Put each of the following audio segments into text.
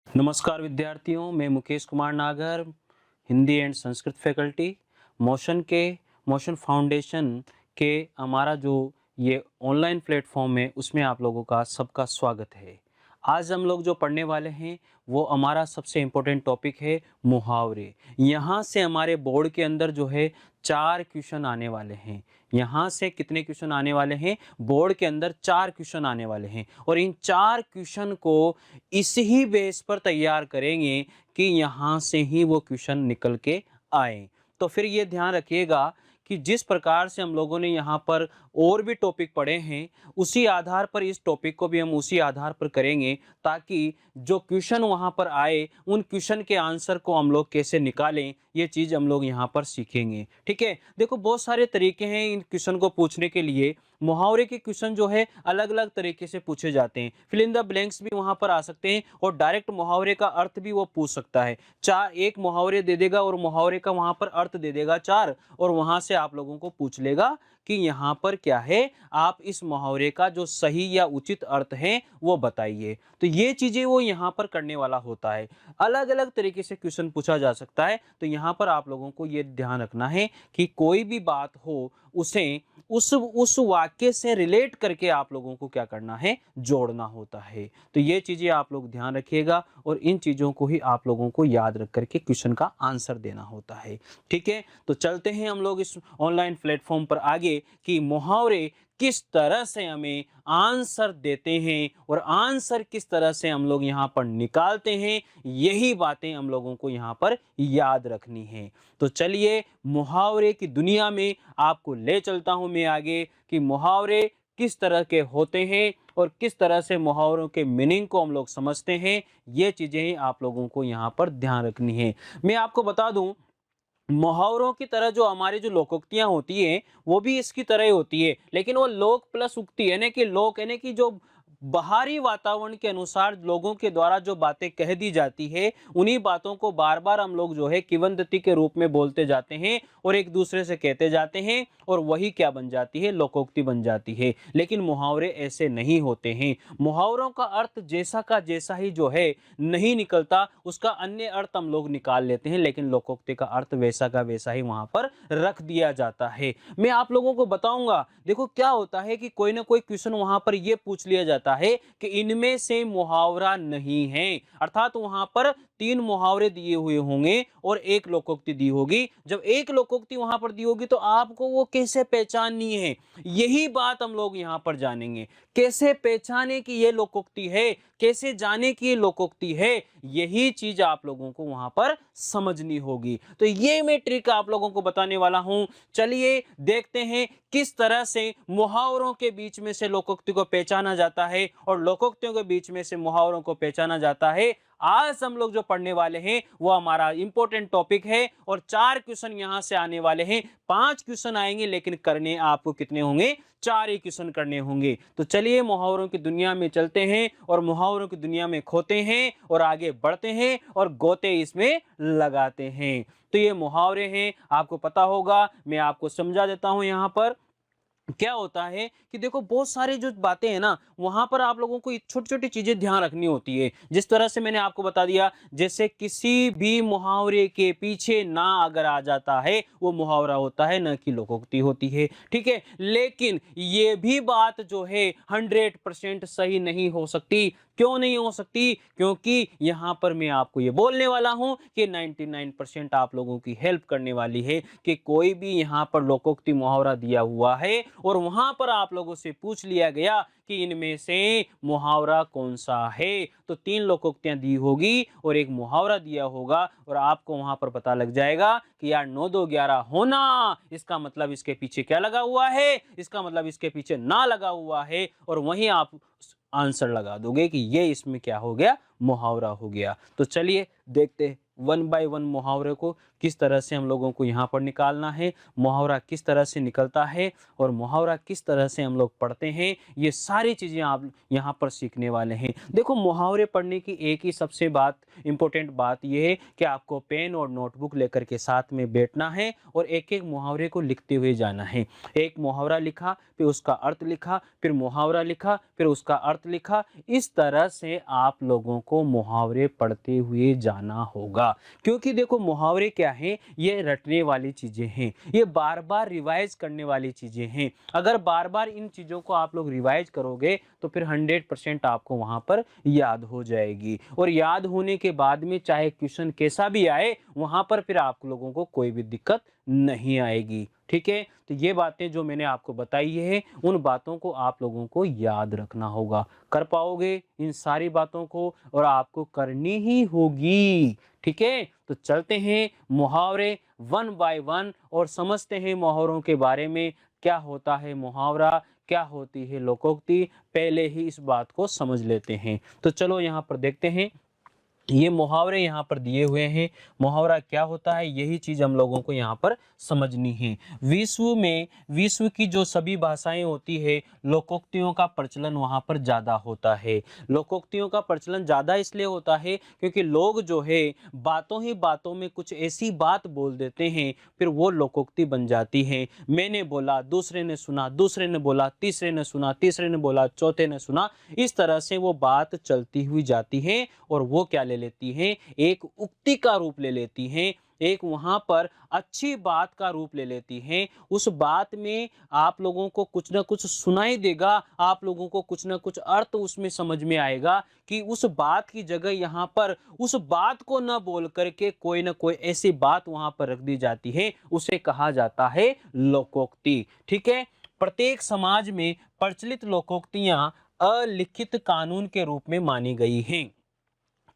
नमस्कार विद्यार्थियों, मैं मुकेश कुमार नागर, Hindi and Sanskrit faculty. Motion foundation के हमारा जो ये ऑनलाइन प्लेटफॉर्म है उसमें आप लोगों का सबका स्वागत है। आज हम लोग जो पढ़ने वाले हैं वो हमारा सबसे इम्पोर्टेंट टॉपिक है मुहावरे। यहाँ से हमारे बोर्ड के अंदर जो है 4 क्वेश्चन आने वाले हैं। यहाँ से कितने क्वेश्चन आने वाले हैं? बोर्ड के अंदर 4 क्वेश्चन आने वाले हैं और इन 4 क्वेश्चन को इस ही बेस पर तैयार करेंगे कि यहाँ से ही वो क्वेश्चन निकल के आए। तो फिर ये ध्यान रखिएगा कि जिस प्रकार से हम लोगों ने यहाँ पर और भी टॉपिक पढ़े हैं उसी आधार पर इस टॉपिक को भी हम उसी आधार पर करेंगे, ताकि जो क्वेश्चन वहाँ पर आए उन क्वेश्चन के आंसर को हम लोग कैसे निकालें ये चीज़ हम लोग यहाँ पर सीखेंगे। ठीक है, देखो बहुत सारे तरीके हैं इन क्वेश्चन को पूछने के लिए। मुहावरे के क्वेश्चन जो है अलग अलग तरीके से पूछे जाते हैं। फिल इन द ब्लैंक्स भी वहाँ पर आ सकते हैं और डायरेक्ट मुहावरे का अर्थ भी वो पूछ सकता है। एक मुहावरे दे देगा और मुहावरे का वहाँ पर अर्थ दे देगा 4 और वहाँ से आप लोगों को पूछ लेगा कि यहाँ पर क्या है, आप इस मुहावरे का जो सही या उचित अर्थ है वो बताइए। तो ये चीज़ें वो यहाँ पर करने वाला होता है। अलग अलग तरीके से क्वेश्चन पूछा जा सकता है। तो यहाँ पर आप लोगों को ये ध्यान रखना है कि कोई भी बात हो उसे उस वाक्य से रिलेट करके आप लोगों को क्या करना है, जोड़ना होता है। तो ये चीज़ें आप लोग ध्यान रखिएगा और इन चीज़ों को ही आप लोगों को याद रख करके क्वेश्चन का आंसर देना होता है। ठीक है, तो चलते हैं हम लोग इस ऑनलाइन प्लेटफॉर्म पर आगे कि मुहावरे किस तरह से हमें आंसर देते हैं और आंसर किस तरह से हम लोग यहाँ पर निकालते हैं, यही बातें हम लोगों को यहाँ पर याद रखनी है। तो चलिए मुहावरे की दुनिया में आपको ले चलता हूँ मैं आगे कि मुहावरे किस तरह के होते हैं और किस तरह से मुहावरों के मीनिंग को हम लोग समझते हैं। ये चीज़ें ही आप लोगों को यहाँ पर ध्यान रखनी है। मैं आपको बता दूं, मुहावरों की तरह जो हमारी जो लोकोक्तियां होती हैं वो भी इसकी तरह ही होती है, लेकिन वो लोक प्लस उक्ति यानी कि लोक यानी कि जो बाहरी वातावरण के अनुसार लोगों के द्वारा जो बातें कह दी जाती है उन्हीं बातों को बार बार हम लोग जो है किंवदंती के रूप में बोलते जाते हैं और एक दूसरे से कहते जाते हैं और वही क्या बन जाती है, लोकोक्ति बन जाती है। लेकिन मुहावरे ऐसे नहीं होते हैं। मुहावरों का अर्थ जैसा का जैसा ही जो है नहीं निकलता, उसका अन्य अर्थ हम लोग निकाल लेते हैं, लेकिन लोकोक्ति का अर्थ वैसा का वैसा ही वहां पर रख दिया जाता है। मैं आप लोगों को बताऊंगा, देखो क्या होता है कि कोई ना कोई क्वेश्चन वहां पर यह पूछ लिया जाता है कि इनमें से मुहावरा नहीं है, अर्थात वहां पर 3 मुहावरे दिए हुए होंगे और एक लोकोक्ति दी होगी। जब एक लोकोक्ति वहां पर दी होगी तो आपको वो कैसे पहचाननी है, यही बात हम लोग यहां पर जानेंगे। कैसे पहचाने कि ये लोकोक्ति है, कैसे जाने कि ये लोकोक्ति है, यही चीज आप लोगों को वहां पर समझनी होगी। तो ये मैं ट्रिक आप लोगों को बताने वाला हूं। चलिए देखते हैं किस तरह से मुहावरों के बीच में से लोकोक्ति को पहचाना जाता है और लोकोक्तियों के बीच में से मुहावरों को पहचाना जाता है। आज हम लोग जो पढ़ने वाले हैं वो हमारा इंपॉर्टेंट टॉपिक है और 4 क्वेश्चन यहां से आने वाले हैं। 5 क्वेश्चन आएंगे लेकिन करने आपको कितने होंगे, 4 ही क्वेश्चन करने होंगे। तो चलिए मुहावरों की दुनिया में चलते हैं और मुहावरों की दुनिया में खोते हैं और आगे बढ़ते हैं और गोते इसमें लगाते हैं। तो ये मुहावरे हैं, आपको पता होगा, मैं आपको समझा देता हूं। यहां पर क्या होता है कि देखो बहुत सारी जो बातें हैं ना वहां पर आप लोगों को छोटी छोटी चीजें ध्यान रखनी होती है। जिस तरह से मैंने आपको बता दिया, जैसे किसी भी मुहावरे के पीछे ना अगर आ जाता है वो मुहावरा होता है, न कि लोकोक्ति होती है। ठीक है, लेकिन ये भी बात जो है 100% सही नहीं हो सकती। क्यों नहीं हो सकती? क्योंकि यहां पर मैं आपको ये बोलने वाला हूं कि 99% आप लोगों की हेल्प करने वाली है कि कोई भी यहां पर लोकोक्ति मुहावरा दिया हुआ है और वहां पर आप लोगों से पूछ लिया गया कि इनमें से मुहावरा कौन सा है, तो 3 लोकोक्तियां दी होगी और एक मुहावरा दिया होगा और आपको वहां पर पता लग जाएगा कि यार 9 2 11 होना, इसका मतलब इसके पीछे क्या लगा हुआ है, इसका मतलब इसके पीछे ना लगा हुआ है और वहीं आप आंसर लगा दोगे कि ये इसमें क्या हो गया, मुहावरा हो गया। तो चलिए देखते हैं 1 बाय 1 मुहावरे को किस तरह से हम लोगों को यहाँ पर निकालना है, मुहावरा किस तरह से निकलता है और मुहावरा किस तरह से हम लोग पढ़ते हैं, ये सारी चीज़ें आप यहाँ पर सीखने वाले हैं। देखो, मुहावरे पढ़ने की एक ही सबसे इम्पोर्टेंट बात यह है कि आपको पेन और नोटबुक लेकर के साथ में बैठना है और एक एक मुहावरे को लिखते हुए जाना है। एक मुहावरा लिखा, फिर उसका अर्थ लिखा, फिर मुहावरा लिखा, फिर उसका अर्थ लिखा। इस तरह से आप लोगों को मुहावरे पढ़ते हुए जाना होगा, क्योंकि देखो मुहावरे क्या हैं, ये रटने वाली चीज़ें हैं, ये बार बार रिवाइज करने वाली चीज़ें हैं। अगर बार बार इन चीज़ों को आप लोग रिवाइज करोगे तो फिर 100% आपको वहाँ पर याद हो जाएगी, और याद होने के बाद में चाहे क्वेश्चन कैसा भी आए वहाँ पर फिर आप लोगों को कोई भी दिक्कत नहीं आएगी। ठीक है, तो ये बातें जो मैंने आपको बताई है, उन बातों को आप लोगों को याद रखना होगा। कर पाओगे इन सारी बातों को, और आपको करनी ही होगी। ठीक है, तो चलते हैं मुहावरे 1 बाय 1 और समझते हैं मुहावरों के बारे में। क्या होता है मुहावरा, क्या होती है लोकोक्ति, पहले ही इस बात को समझ लेते हैं। तो चलो यहाँ पर देखते हैं, ये मुहावरे यहाँ पर दिए हुए हैं। मुहावरा क्या होता है, यही चीज़ हम लोगों को यहाँ पर समझनी है। विश्व की जो सभी भाषाएं होती है, लोकोक्तियों का प्रचलन वहाँ पर ज़्यादा होता है। लोकोक्तियों का प्रचलन ज़्यादा इसलिए होता है क्योंकि लोग जो है बातों ही बातों में कुछ ऐसी बात बोल देते हैं, फिर वो लोकोक्ति बन जाती है। मैंने बोला, दूसरे ने सुना, दूसरे ने बोला, तीसरे ने सुना, तीसरे ने बोला, चौथे ने सुना। इस तरह से वो बात चलती हुई जाती है और वो क्या ले लेती हैं, एक उक्ति का रूप ले लेती हैं, एक वहां पर अच्छी बात का रूप ले लेती हैं। उस बात में आप लोगों को कुछ ना कुछ सुनाई देगा, आप लोगों को कुछ ना कुछ अर्थ उसमें समझ में आएगा कि उस बात की जगह यहाँ पर उस बात को न बोल करके कोई ना कोई ऐसी बात वहां पर रख दी जाती है, उसे कहा जाता है लोकोक्ति। ठीक है, प्रत्येक समाज में प्रचलित लोकोक्तियां अलिखित कानून के रूप में मानी गई हैं।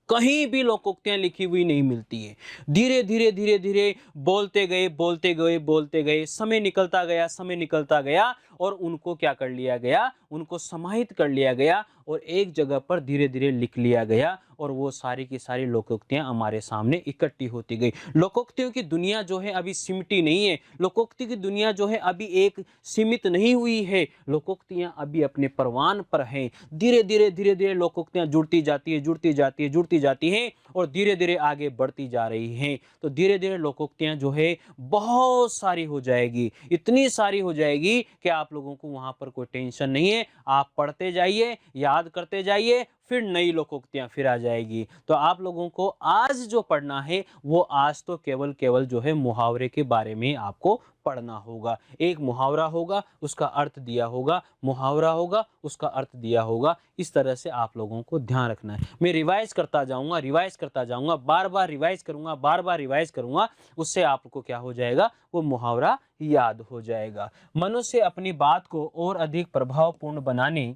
कहीं भी लोकोक्तियां लिखी हुई नहीं मिलती है। धीरे धीरे धीरे धीरे बोलते गए बोलते गए बोलते गए, समय निकलता गया, समय निकलता गया, और उनको क्या कर लिया गया, उनको समाहित कर लिया गया और एक जगह पर धीरे धीरे लिख लिया गया, और वो सारी की सारी लोकोक्तियां हमारे सामने इकट्ठी होती गई। लोकोक्तियों की दुनिया जो है अभी सिमटी नहीं है, लोकोक्ति की दुनिया जो है अभी एक सीमित नहीं हुई है, लोकोक्तियां अभी अपने परवान पर हैं। धीरे धीरे धीरे धीरे लोकोक्तियां जुड़ती जाती है, जुड़ती जाती है, जुड़ती जाती हैं, और धीरे धीरे आगे बढ़ती जा रही हैं। तो धीरे धीरे लोकोक्तियां जो है बहुत सारी हो जाएगी, इतनी सारी हो जाएगी कि आप लोगों को वहां पर कोई टेंशन नहीं है। आप पढ़ते जाइए, याद करते जाइए, फिर नई लोकोक्तियां फिर आ जाएगी। तो आप लोगों को आज जो पढ़ना है वो आज तो केवल जो है मुहावरे के बारे में आपको पढ़ना होगा। एक मुहावरा होगा, उसका अर्थ दिया होगा, मुहावरा होगा, उसका अर्थ दिया होगा। इस तरह से आप लोगों को ध्यान रखना है। मैं रिवाइज करता जाऊंगा, बार बार रिवाइज करूंगा, बार बार रिवाइज करूंगा, उससे आपको क्या हो जाएगा, वो मुहावरा याद हो जाएगा। मनुष्य अपनी बात को और अधिक प्रभावपूर्ण बनाने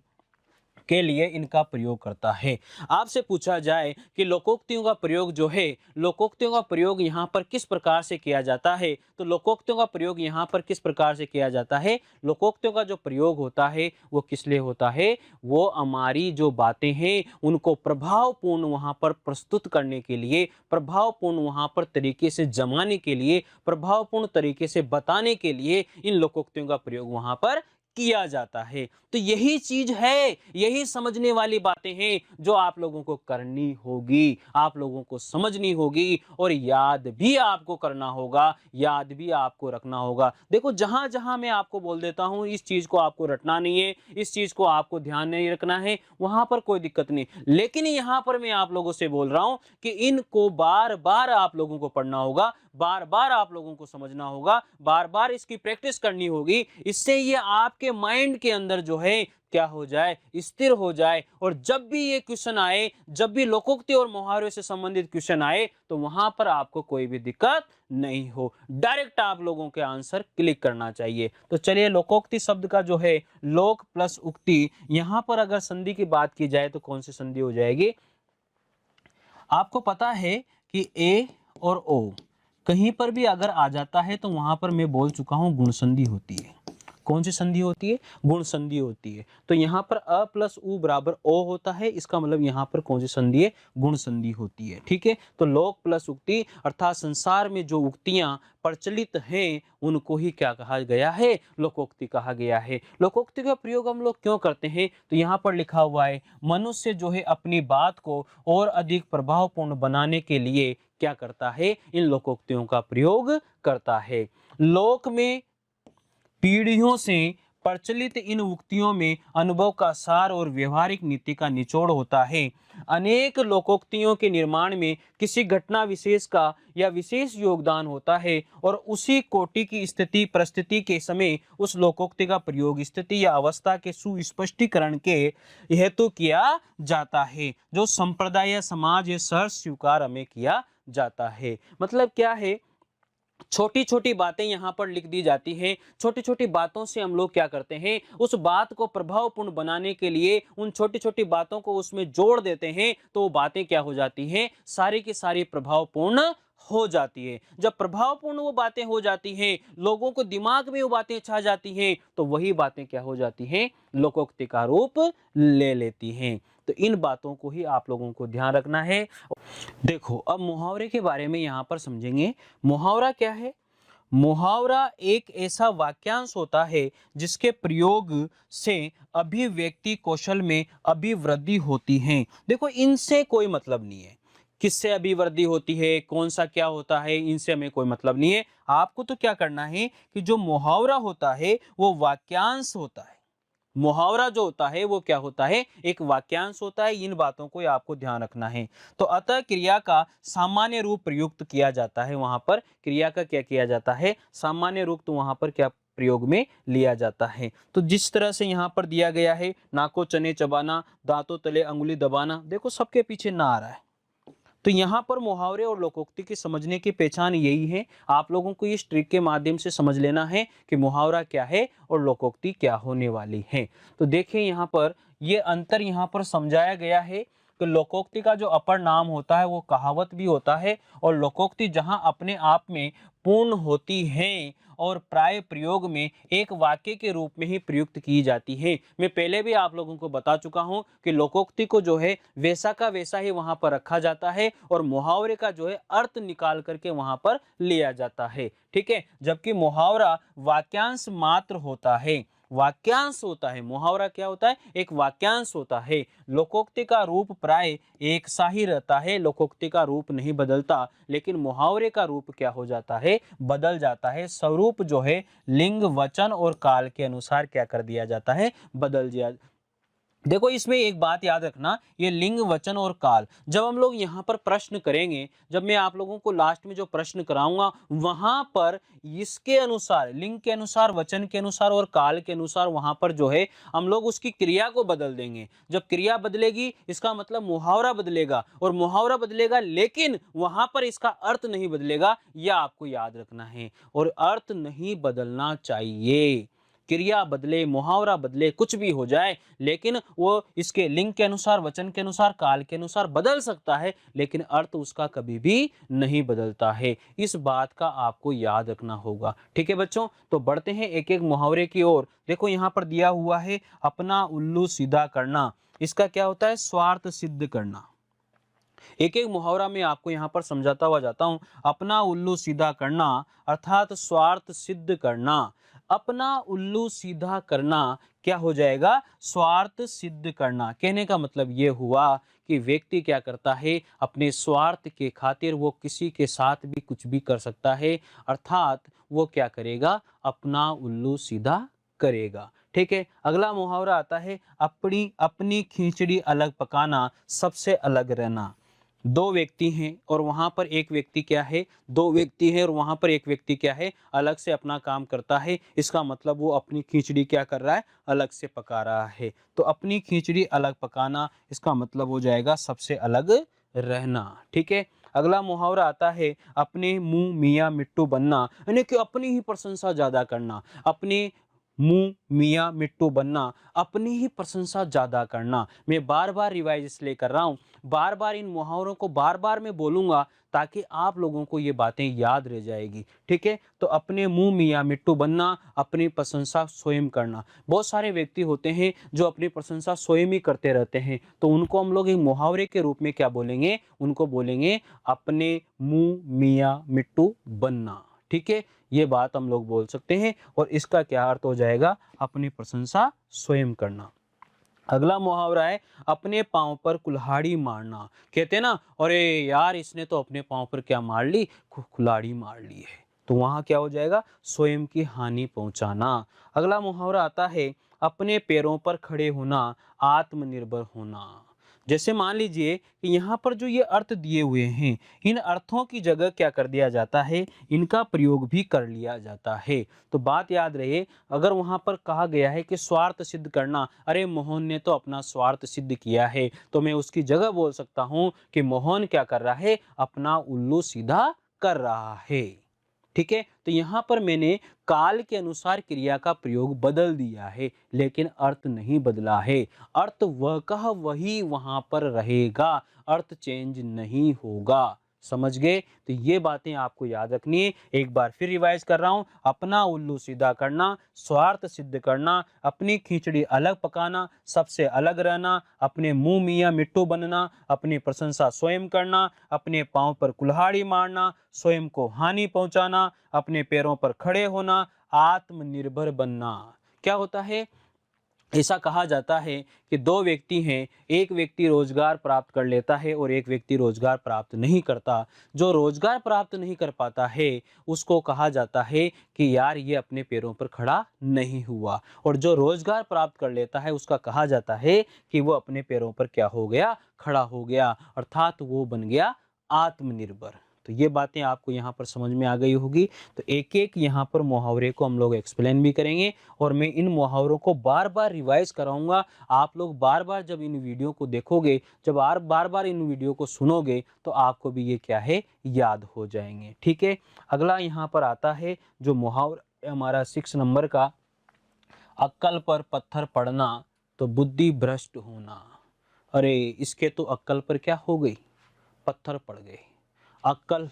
के लिए इनका प्रयोग करता है। आपसे पूछा जाए कि लोकोक्तियों का प्रयोग जो है, लोकोक्तियों का प्रयोग यहाँ पर किस प्रकार से किया जाता है, तो लोकोक्तियों का प्रयोग यहाँ पर किस प्रकार से किया जाता है, लोकोक्तियों का जो प्रयोग होता है वो किस लिए होता है, वो हमारी जो बातें हैं उनको प्रभावपूर्ण वहाँ पर प्रस्तुत करने के लिए, प्रभावपूर्ण वहाँ पर तरीके से जमाने के लिए, प्रभावपूर्ण तरीके से बताने के लिए इन लोकोक्तियों का प्रयोग वहाँ पर किया जाता है। तो यही चीज है, यही समझने वाली बातें हैं जो आप लोगों को करनी होगी, आप लोगों को समझनी होगी, और याद भी आपको करना होगा, याद भी आपको रखना होगा। देखो, जहां जहां मैं आपको बोल देता हूं इस चीज को आपको रटना नहीं है, इस चीज को आपको ध्यान नहीं रखना है, वहां पर कोई दिक्कत नहीं। लेकिन यहां पर मैं आप लोगों से बोल रहा हूं कि इनको बार बार आप लोगों को पढ़ना होगा, बार बार आप लोगों को समझना होगा, बार बार इसकी प्रैक्टिस करनी होगी। इससे ये आपके माइंड के अंदर जो है क्या हो जाए, स्थिर हो जाए, और जब भी ये क्वेश्चन आए, जब भी लोकोक्ति और मुहावरे से संबंधित क्वेश्चन आए, तो वहां पर आपको कोई भी दिक्कत नहीं हो, डायरेक्ट आप लोगों के आंसर क्लिक करना चाहिए। तो चलिए, लोकोक्ति शब्द का जो है लोक प्लस उक्ति, यहां पर अगर संधि की बात की जाए तो कौन सी संधि हो जाएगी, आपको पता है कि ए और ओ कहीं पर भी अगर आ जाता है तो वहां पर मैं बोल चुका हूं गुण संधि होती है। कौन सी संधि होती है? गुण संधि होती है। तो यहाँ पर अ प्लस उ बराबर ओ होता है, इसका मतलब यहाँ पर कौन सी संधि है? गुण संधि होती है। ठीक है, तो लोक प्लस उक्ति अर्थात संसार में जो उक्तियां प्रचलित हैं उनको ही क्या कहा गया है? लोकोक्ति कहा गया है। लोकोक्ति का प्रयोग हम लोग क्यों करते हैं? तो यहाँ पर लिखा हुआ है, मनुष्य जो है अपनी बात को और अधिक प्रभावपूर्ण बनाने के लिए क्या करता है? इन लोकोक्तियों का प्रयोग करता है। लोक में पीढ़ियों से प्रचलित इन उक्तियों में अनुभव का सार और व्यवहारिक नीति का निचोड़ होता है। अनेक लोकोक्तियों के निर्माण में किसी घटना विशेष का या विशेष योगदान होता है और उसी कोटि की स्थिति परिस्थिति के समय उस लोकोक्ति का प्रयोग स्थिति या अवस्था के सुस्पष्टीकरण के हेतु किया जाता है, जो संप्रदाय या समाज या सहज स्वीकार में किया जाता है। मतलब क्या है? छोटी छोटी बातें यहाँ पर लिख दी जाती हैं। छोटी छोटी बातों से हम लोग क्या करते हैं? उस बात को प्रभावपूर्ण बनाने के लिए उन छोटी छोटी बातों को उसमें जोड़ देते हैं, तो वो बातें क्या हो जाती हैं? सारी की सारी प्रभावपूर्ण हो जाती है। जब प्रभावपूर्ण वो बातें हो जाती हैं, लोगों को दिमाग में वो बातें छा जाती हैं, तो वही बातें क्या हो जाती हैं? लोकोक्ति का रूप ले लेती हैं। तो इन बातों को ही आप लोगों को ध्यान रखना है। देखो, अब मुहावरे के बारे में यहाँ पर समझेंगे। मुहावरा क्या है? मुहावरा एक ऐसा वाक्यांश होता है जिसके प्रयोग से अभिव्यक्ति कौशल में अभिवृद्धि होती है। देखो, इनसे कोई मतलब नहीं है किससे अभिवृद्धि होती है, कौन सा क्या होता है, इनसे हमें कोई मतलब नहीं है। आपको तो क्या करना है कि जो मुहावरा होता है वो वाक्यांश होता है। मुहावरा जो होता है वो क्या होता है? एक वाक्यांश होता है। इन बातों को आपको ध्यान रखना है। तो अतः क्रिया का सामान्य रूप प्रयुक्त किया जाता है। वहां पर क्रिया का क्या किया जाता है? सामान्य रूप तो वहां पर क्या प्रयोग में लिया जाता है। तो जिस तरह से यहाँ पर दिया गया है, नाको चने चबाना, दांतों तले अंगुली दबाना, देखो सबके पीछे ना आ रहा है। तो यहाँ पर मुहावरे और लोकोक्ति की समझने की पहचान यही है। आप लोगों को इस ट्रिक के माध्यम से समझ लेना है कि मुहावरा क्या है और लोकोक्ति क्या होने वाली है। तो देखिए यहाँ पर ये अंतर यहाँ पर समझाया गया है कि लोकोक्ति का जो अपर नाम होता है वो कहावत भी होता है, और लोकोक्ति जहाँ अपने आप में पूर्ण होती है और प्राय प्रयोग में एक वाक्य के रूप में ही प्रयुक्त की जाती है। मैं पहले भी आप लोगों को बता चुका हूं कि लोकोक्ति को जो है वैसा का वैसा ही वहां पर रखा जाता है और मुहावरे का जो है अर्थ निकाल करके वहां पर लिया जाता है। ठीक है, जबकि मुहावरा वाक्यांश मात्र होता है। वाक्यांश होता है। मुहावरा क्या होता है? एक वाक्यांश होता है। लोकोक्ति का रूप प्राय एक सा ही रहता है। लोकोक्ति का रूप नहीं बदलता, लेकिन मुहावरे का रूप क्या हो जाता है? बदल जाता है। स्वरूप जो है लिंग, वचन और काल के अनुसार क्या कर दिया जाता है? बदल दिया। देखो, इसमें एक बात याद रखना, ये लिंग, वचन और काल, जब हम लोग यहाँ पर प्रश्न करेंगे, जब मैं आप लोगों को लास्ट में जो प्रश्न कराऊंगा वहां पर इसके अनुसार, लिंग के अनुसार, वचन के अनुसार और काल के अनुसार वहां पर जो है हम लोग उसकी क्रिया को बदल देंगे। जब क्रिया बदलेगी इसका मतलब मुहावरा बदलेगा, और मुहावरा बदलेगा लेकिन वहां पर इसका अर्थ नहीं बदलेगा। यह आपको याद रखना है। और अर्थ नहीं बदलना चाहिए। क्रिया बदले, मुहावरा बदले, कुछ भी हो जाए, लेकिन वो इसके लिंग के अनुसार, वचन के अनुसार, काल के अनुसार बदल सकता है, लेकिन अर्थ उसका कभी भी नहीं बदलता है। इस बात का आपको याद रखना होगा। ठीक है बच्चों, तो बढ़ते हैं एक एक मुहावरे की ओर। देखो यहाँ पर दिया हुआ है अपना उल्लू सीधा करना। इसका क्या होता है? स्वार्थ सिद्ध करना। एक एक मुहावरा में आपको यहाँ पर समझाता हुआ जाता हूं। अपना उल्लू सीधा करना अर्थात स्वार्थ सिद्ध करना। अपना उल्लू सीधा करना क्या हो जाएगा? स्वार्थ सिद्ध करना। कहने का मतलब ये हुआ कि व्यक्ति क्या करता है? अपने स्वार्थ के खातिर वो किसी के साथ भी कुछ भी कर सकता है, अर्थात वो क्या करेगा? अपना उल्लू सीधा करेगा। ठीक है, अगला मुहावरा आता है अपनी अपनी खिचड़ी अलग पकाना, सबसे अलग रहना। दो व्यक्ति हैं और वहां पर एक व्यक्ति क्या है? दो व्यक्ति है और वहां पर एक व्यक्ति क्या है? अलग से अपना काम करता है। इसका मतलब वो अपनी खिचड़ी क्या कर रहा है? अलग से पका रहा है। तो अपनी खिचड़ी अलग पकाना, इसका मतलब हो जाएगा सबसे अलग रहना। ठीक है, अगला मुहावरा आता है अपने मुंह मियाँ मिट्टू बनना, यानी कि अपनी ही प्रशंसा ज्यादा करना। अपने मुंह मियाँ मिट्टू बनना, अपनी ही प्रशंसा ज़्यादा करना। मैं बार बार रिवाइज इसलिए कर रहा हूँ, बार बार इन मुहावरों को बार बार मैं बोलूँगा ताकि आप लोगों को ये बातें याद रह जाएगी। ठीक है, तो अपने मुंह मियाँ मिट्टू बनना, अपनी प्रशंसा स्वयं करना। बहुत सारे व्यक्ति होते हैं जो अपनी प्रशंसा स्वयं ही करते रहते हैं, तो उनको हम लोग एक मुहावरे के रूप में क्या बोलेंगे, उनको बोलेंगे अपने मुंह मियाँ मिट्टू बनना। ठीक है, ये बात हम लोग बोल सकते हैं और इसका क्या अर्थ हो जाएगा, अपनी प्रशंसा स्वयं करना। अगला मुहावरा है अपने पाँव पर कुल्हाड़ी मारना। कहते हैं ना, अरे यार इसने तो अपने पाँव पर क्या मार ली, कुल्हाड़ी मार ली है। तो वहाँ क्या हो जाएगा, स्वयं की हानि पहुंचाना। अगला मुहावरा आता है अपने पैरों पर खड़े होना, आत्मनिर्भर होना। जैसे मान लीजिए कि यहाँ पर जो ये अर्थ दिए हुए हैं, इन अर्थों की जगह क्या कर दिया जाता है, इनका प्रयोग भी कर लिया जाता है। तो बात याद रहे, अगर वहाँ पर कहा गया है कि स्वार्थ सिद्ध करना, अरे मोहन ने तो अपना स्वार्थ सिद्ध किया है, तो मैं उसकी जगह बोल सकता हूँ कि मोहन क्या कर रहा है, अपना उल्लू सीधा कर रहा है। ठीक है, तो यहाँ पर मैंने काल के अनुसार क्रिया का प्रयोग बदल दिया है, लेकिन अर्थ नहीं बदला है। अर्थ वह का वही वहां पर रहेगा, अर्थ चेंज नहीं होगा। समझ गए, तो ये बातें आपको याद रखनी है। एक बार फिर रिवाइज कर रहा हूं, अपना उल्लू सीधा करना, स्वार्थ सिद्ध करना, अपनी खिचड़ी अलग पकाना, सबसे अलग रहना, अपने मुंह मियाँ मिट्टू बनना, अपनी प्रशंसा स्वयं करना, अपने पांव पर कुल्हाड़ी मारना, स्वयं को हानि पहुंचाना, अपने पैरों पर खड़े होना, आत्मनिर्भर बनना। क्या होता है, ऐसा कहा जाता है कि दो व्यक्ति हैं, एक व्यक्ति रोजगार प्राप्त कर लेता है और एक व्यक्ति रोजगार प्राप्त नहीं करता। जो रोजगार प्राप्त नहीं कर पाता है उसको कहा जाता है कि यार ये अपने पैरों पर खड़ा नहीं हुआ, और जो रोजगार प्राप्त कर लेता है उसका कहा जाता है कि वो अपने पैरों पर क्या हो गया, खड़ा हो गया, अर्थात वो बन गया आत्मनिर्भर। तो ये बातें आपको यहाँ पर समझ में आ गई होगी। तो एक एक यहाँ पर मुहावरे को हम लोग एक्सप्लेन भी करेंगे और मैं इन मुहावरों को बार बार रिवाइज कराऊंगा। आप लोग बार बार जब इन वीडियो को देखोगे, जब आप बार बार इन वीडियो को सुनोगे, तो आपको भी ये क्या है, याद हो जाएंगे। ठीक है, अगला यहाँ पर आता है जो मुहावरा हमारा 6 नंबर का, अक्कल पर पत्थर पड़ना तो बुद्धि भ्रष्ट होना। अरे इसके तो अक्कल पर क्या हो गई, पत्थर पड़ गए, अक्कल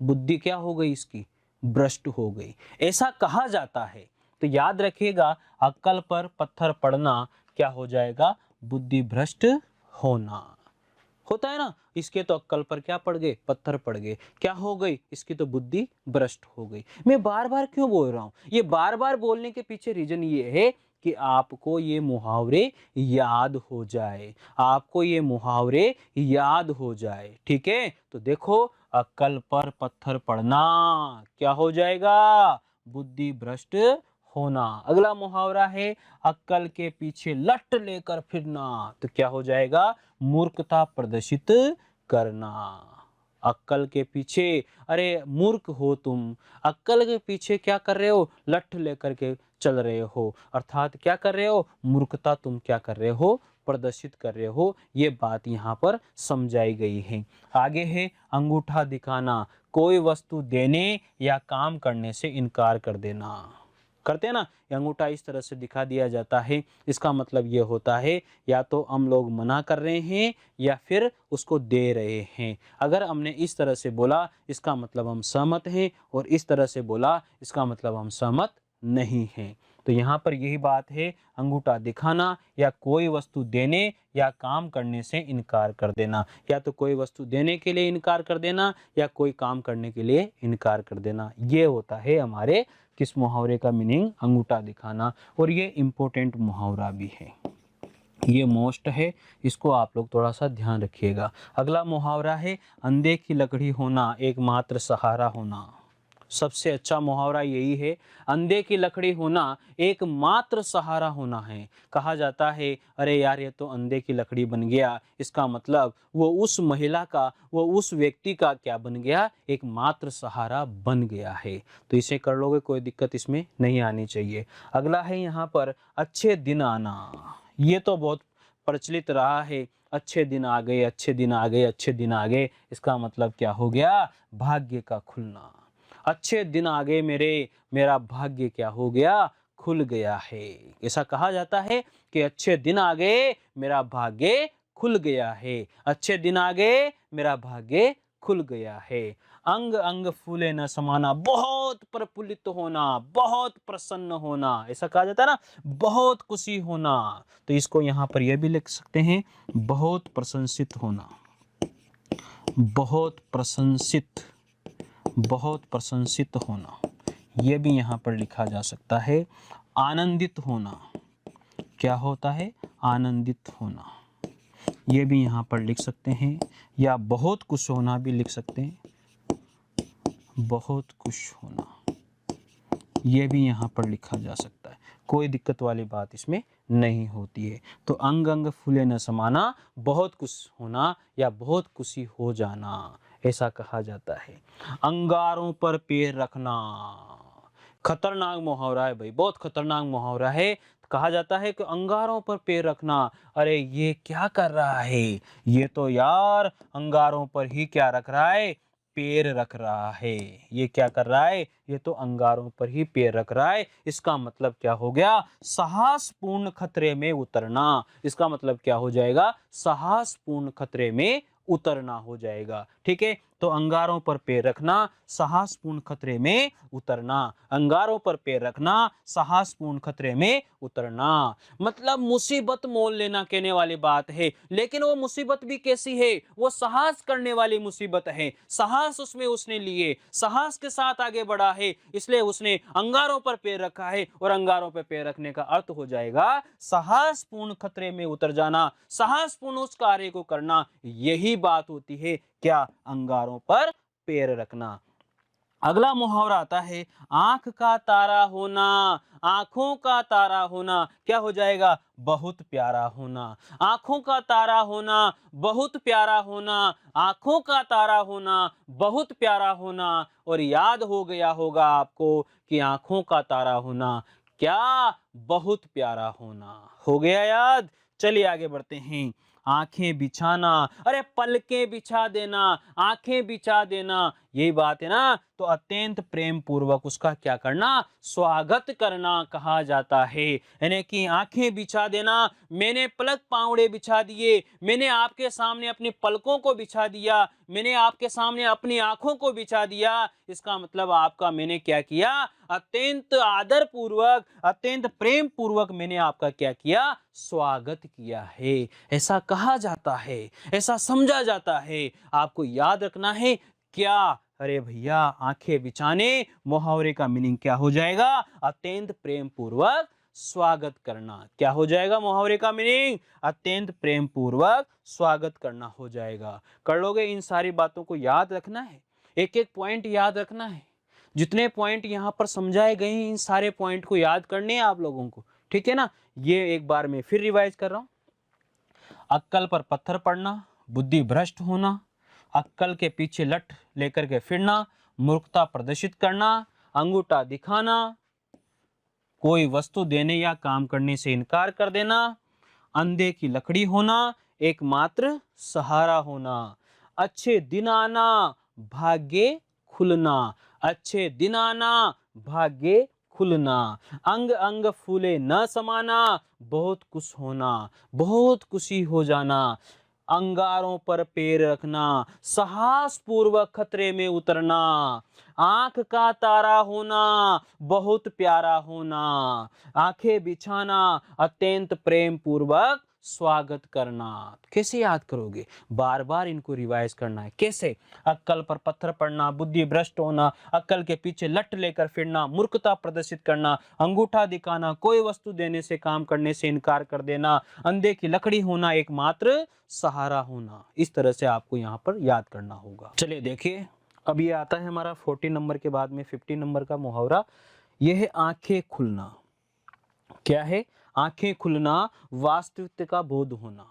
बुद्धि क्या हो गई, इसकी भ्रष्ट हो गई, ऐसा कहा जाता है। तो याद रखिएगा, अक्कल पर पत्थर पड़ना क्या हो जाएगा, बुद्धि भ्रष्ट होना। होता है ना, इसके तो अक्कल पर क्या पड़ गए, पत्थर पड़ गए, क्या हो गई, इसकी तो बुद्धि भ्रष्ट हो गई। मैं बार बार क्यों बोल रहा हूं, ये बार बार बोलने के पीछे रीजन ये है कि आपको ये मुहावरे याद हो जाए, आपको ये मुहावरे याद हो जाए। ठीक है, तो देखो, अक्कल पर पत्थर पड़ना क्या हो जाएगा, बुद्धि भ्रष्ट होना। अगला मुहावरा है अक्कल के पीछे लट लेकर फिरना, तो क्या हो जाएगा, मूर्खता प्रदर्शित करना। अक्कल के पीछे, अरे मूर्ख हो तुम, अक्कल के पीछे क्या कर रहे हो, लठ लेकर के चल रहे हो, अर्थात क्या कर रहे हो, मूर्खता तुम क्या कर रहे हो, प्रदर्शित कर रहे हो। ये बात यहाँ पर समझाई गई है। आगे है अंगूठा दिखाना, कोई वस्तु देने या काम करने से इनकार कर देना। करते हैं ना, ये अंगूठा इस तरह से दिखा दिया जाता है, इसका मतलब ये होता है या तो हम लोग मना कर रहे हैं या फिर उसको दे रहे हैं। अगर हमने इस तरह से बोला इसका मतलब हम सहमत हैं, और इस तरह से बोला इसका मतलब हम सहमत नहीं हैं। तो यहाँ पर यही बात है, अंगूठा दिखाना या कोई वस्तु देने या काम करने से इनकार कर देना, या तो कोई वस्तु देने के लिए इनकार कर देना या कोई काम करने के लिए इनकार कर देना। ये होता है हमारे किस मुहावरे का मीनिंग, अंगूठा दिखाना। और ये इम्पोर्टेंट मुहावरा भी है, ये मोस्ट है, इसको आप लोग थोड़ा सा ध्यान रखिएगा। अगला मुहावरा है अंधे की लकड़ी होना, एकमात्र सहारा होना। सबसे अच्छा मुहावरा यही है, अंधे की लकड़ी होना, एकमात्र सहारा होना है। कहा जाता है अरे यार ये तो अंधे की लकड़ी बन गया, इसका मतलब वो उस महिला का, वो उस व्यक्ति का क्या बन गया, एकमात्र सहारा बन गया है। तो इसे कर लोगे, कोई दिक्कत इसमें नहीं आनी चाहिए। अगला है यहाँ पर अच्छे दिन आना, ये तो बहुत प्रचलित रहा है, अच्छे दिन आ गए, अच्छे दिन आ गए, अच्छे दिन आ गए, इसका मतलब क्या हो गया, भाग्य का खुलना। अच्छे दिन आ गए मेरे, मेरा भाग्य क्या हो गया, खुल गया है। ऐसा कहा जाता है कि अच्छे दिन आ गए, मेरा भाग्य खुल गया है। अच्छे दिन आ गए, मेरा भाग्य खुल गया है। अंग अंग फूले न समाना, बहुत प्रफुल्लित होना, बहुत प्रसन्न होना, ऐसा कहा जाता है ना, बहुत खुशी होना। तो इसको यहाँ पर यह भी लिख सकते हैं, बहुत प्रशंसित होना, बहुत प्रशंसित, बहुत प्रशंसित होना, यह भी यहाँ पर लिखा जा सकता है। आनंदित होना, क्या होता है? आनंदित होना, ये भी यहाँ पर लिख सकते हैं, या बहुत खुश होना भी लिख सकते हैं, बहुत खुश होना, ये भी यहाँ पर लिखा जा सकता है। कोई दिक्कत वाली बात इसमें नहीं होती है। तो अंग अंग फूले न समाना, बहुत खुश होना या बहुत खुशी हो जाना, ऐसा कहा जाता है। अंगारों पर पैर रखना, खतरनाक मुहावरा है भाई, बहुत खतरनाक मुहावरा है। कहा जाता है कि अंगारों पर पैर रखना, अरे ये क्या कर रहा है, ये तो यार अंगारों पर ही क्या रख रहा है, पैर रख रहा है। ये क्या कर रहा है, ये तो अंगारों पर ही पैर रख रहा है। इसका मतलब क्या हो गया? साहसपूर्ण खतरे में उतरना। इसका मतलब क्या हो जाएगा? साहसपूर्ण खतरे में उतरना हो जाएगा। ठीक है, तो अंगारों पर पैर रखना, साहसपूर्ण खतरे में उतरना। अंगारों पर पैर रखना, साहसपूर्ण खतरे में उतरना, मतलब मुसीबत मोल लेना कहने वाली बात है। लेकिन वो मुसीबत भी कैसी है? वो साहस करने वाली मुसीबत है। साहस उसमें उसने लिए, साहस के साथ आगे बढ़ा है, इसलिए उसने अंगारों पर पैर रखा है। और अंगारों पर पैर रखने का अर्थ हो जाएगा साहसपूर्ण खतरे में उतर जाना, साहसपूर्ण उस कार्य को करना। यही बात होती है क्या? अंगारों पर पैर रखना। अगला मुहावरा आता है, आंख का तारा होना, आंखों का तारा होना, क्या हो जाएगा? बहुत प्यारा होना। आंखों का तारा होना, बहुत प्यारा होना, आंखों का तारा होना, बहुत प्यारा होना। और याद हो गया होगा आपको कि आंखों का तारा होना क्या? बहुत प्यारा होना। हो गया याद? चलिए आगे बढ़ते हैं। आंखें बिछाना, अरे पलकें बिछा देना, आंखें बिछा देना, यही बात है ना। तो अत्यंत प्रेम पूर्वक उसका क्या करना? स्वागत करना कहा जाता है। यानी कि आंखें बिछा देना, मैंने पलक पावड़े बिछा दिए, मैंने आपके सामने अपनी पलकों को बिछा दिया, मैंने आपके सामने अपनी आंखों को बिछा दिया। इसका मतलब आपका मैंने क्या किया? अत्यंत आदर पूर्वक, अत्यंत प्रेम पूर्वक मैंने आपका क्या किया? स्वागत किया है। ऐसा कहा जाता है, ऐसा समझा जाता है। आपको याद रखना है क्या? अरे भैया, आंखें बिछाने मुहावरे का मीनिंग क्या हो जाएगा? अत्यंत प्रेम पूर्वक स्वागत करना। क्या हो जाएगा मुहावरे का मीनिंग? अत्यंत प्रेम पूर्वक स्वागत करना हो जाएगा। कर लोगे? इन सारी बातों को याद रखना है, एक एक पॉइंट याद रखना है। जितने पॉइंट यहाँ पर समझाए गए हैं, इन सारे पॉइंट को याद करने हैं आप लोगों को। ठीक है ना? ये एक बार मैं फिर रिवाइज कर रहा हूं। अक्कल पर पत्थर पड़ना, बुद्धि भ्रष्ट होना, अक्कल के पीछे लठ लेकर के फिरना, मूर्खता प्रदर्शित करना, अंगूठा दिखाना, कोई वस्तु देने या काम करने से इनकार कर देना, अंधे की लकड़ी होना, एकमात्र सहारा होना, अच्छे दिन आना, भाग्य खुलना, अच्छे दिन आना, भाग्य खुलना, अंग अंग फूले न समाना, बहुत खुश होना, बहुत खुशी हो जाना, अंगारों पर पैर रखना, साहस पूर्वक खतरे में उतरना, आंख का तारा होना, बहुत प्यारा होना, आंखें बिछाना, अत्यंत प्रेम पूर्वक स्वागत करना। कैसे याद करोगे? बार बार इनको रिवाइज करना है। कैसे? अक्कल पर पत्थर पड़ना, बुद्धि भ्रष्ट होना, अक्कल के पीछे लठ लेकर फिरना, मूर्खता प्रदर्शित करना, अंगूठा दिखाना, कोई वस्तु देने से काम करने से इनकार कर देना, अंधे की लकड़ी होना, एकमात्र सहारा होना। इस तरह से आपको यहाँ पर याद करना होगा। चलिए देखिए, अब ये आता है हमारा 40 नंबर के बाद में 50 नंबर का मुहावरा। यह है आंखें खुलना। क्या है? आंखें खुलना, वास्तविकता का बोध होना।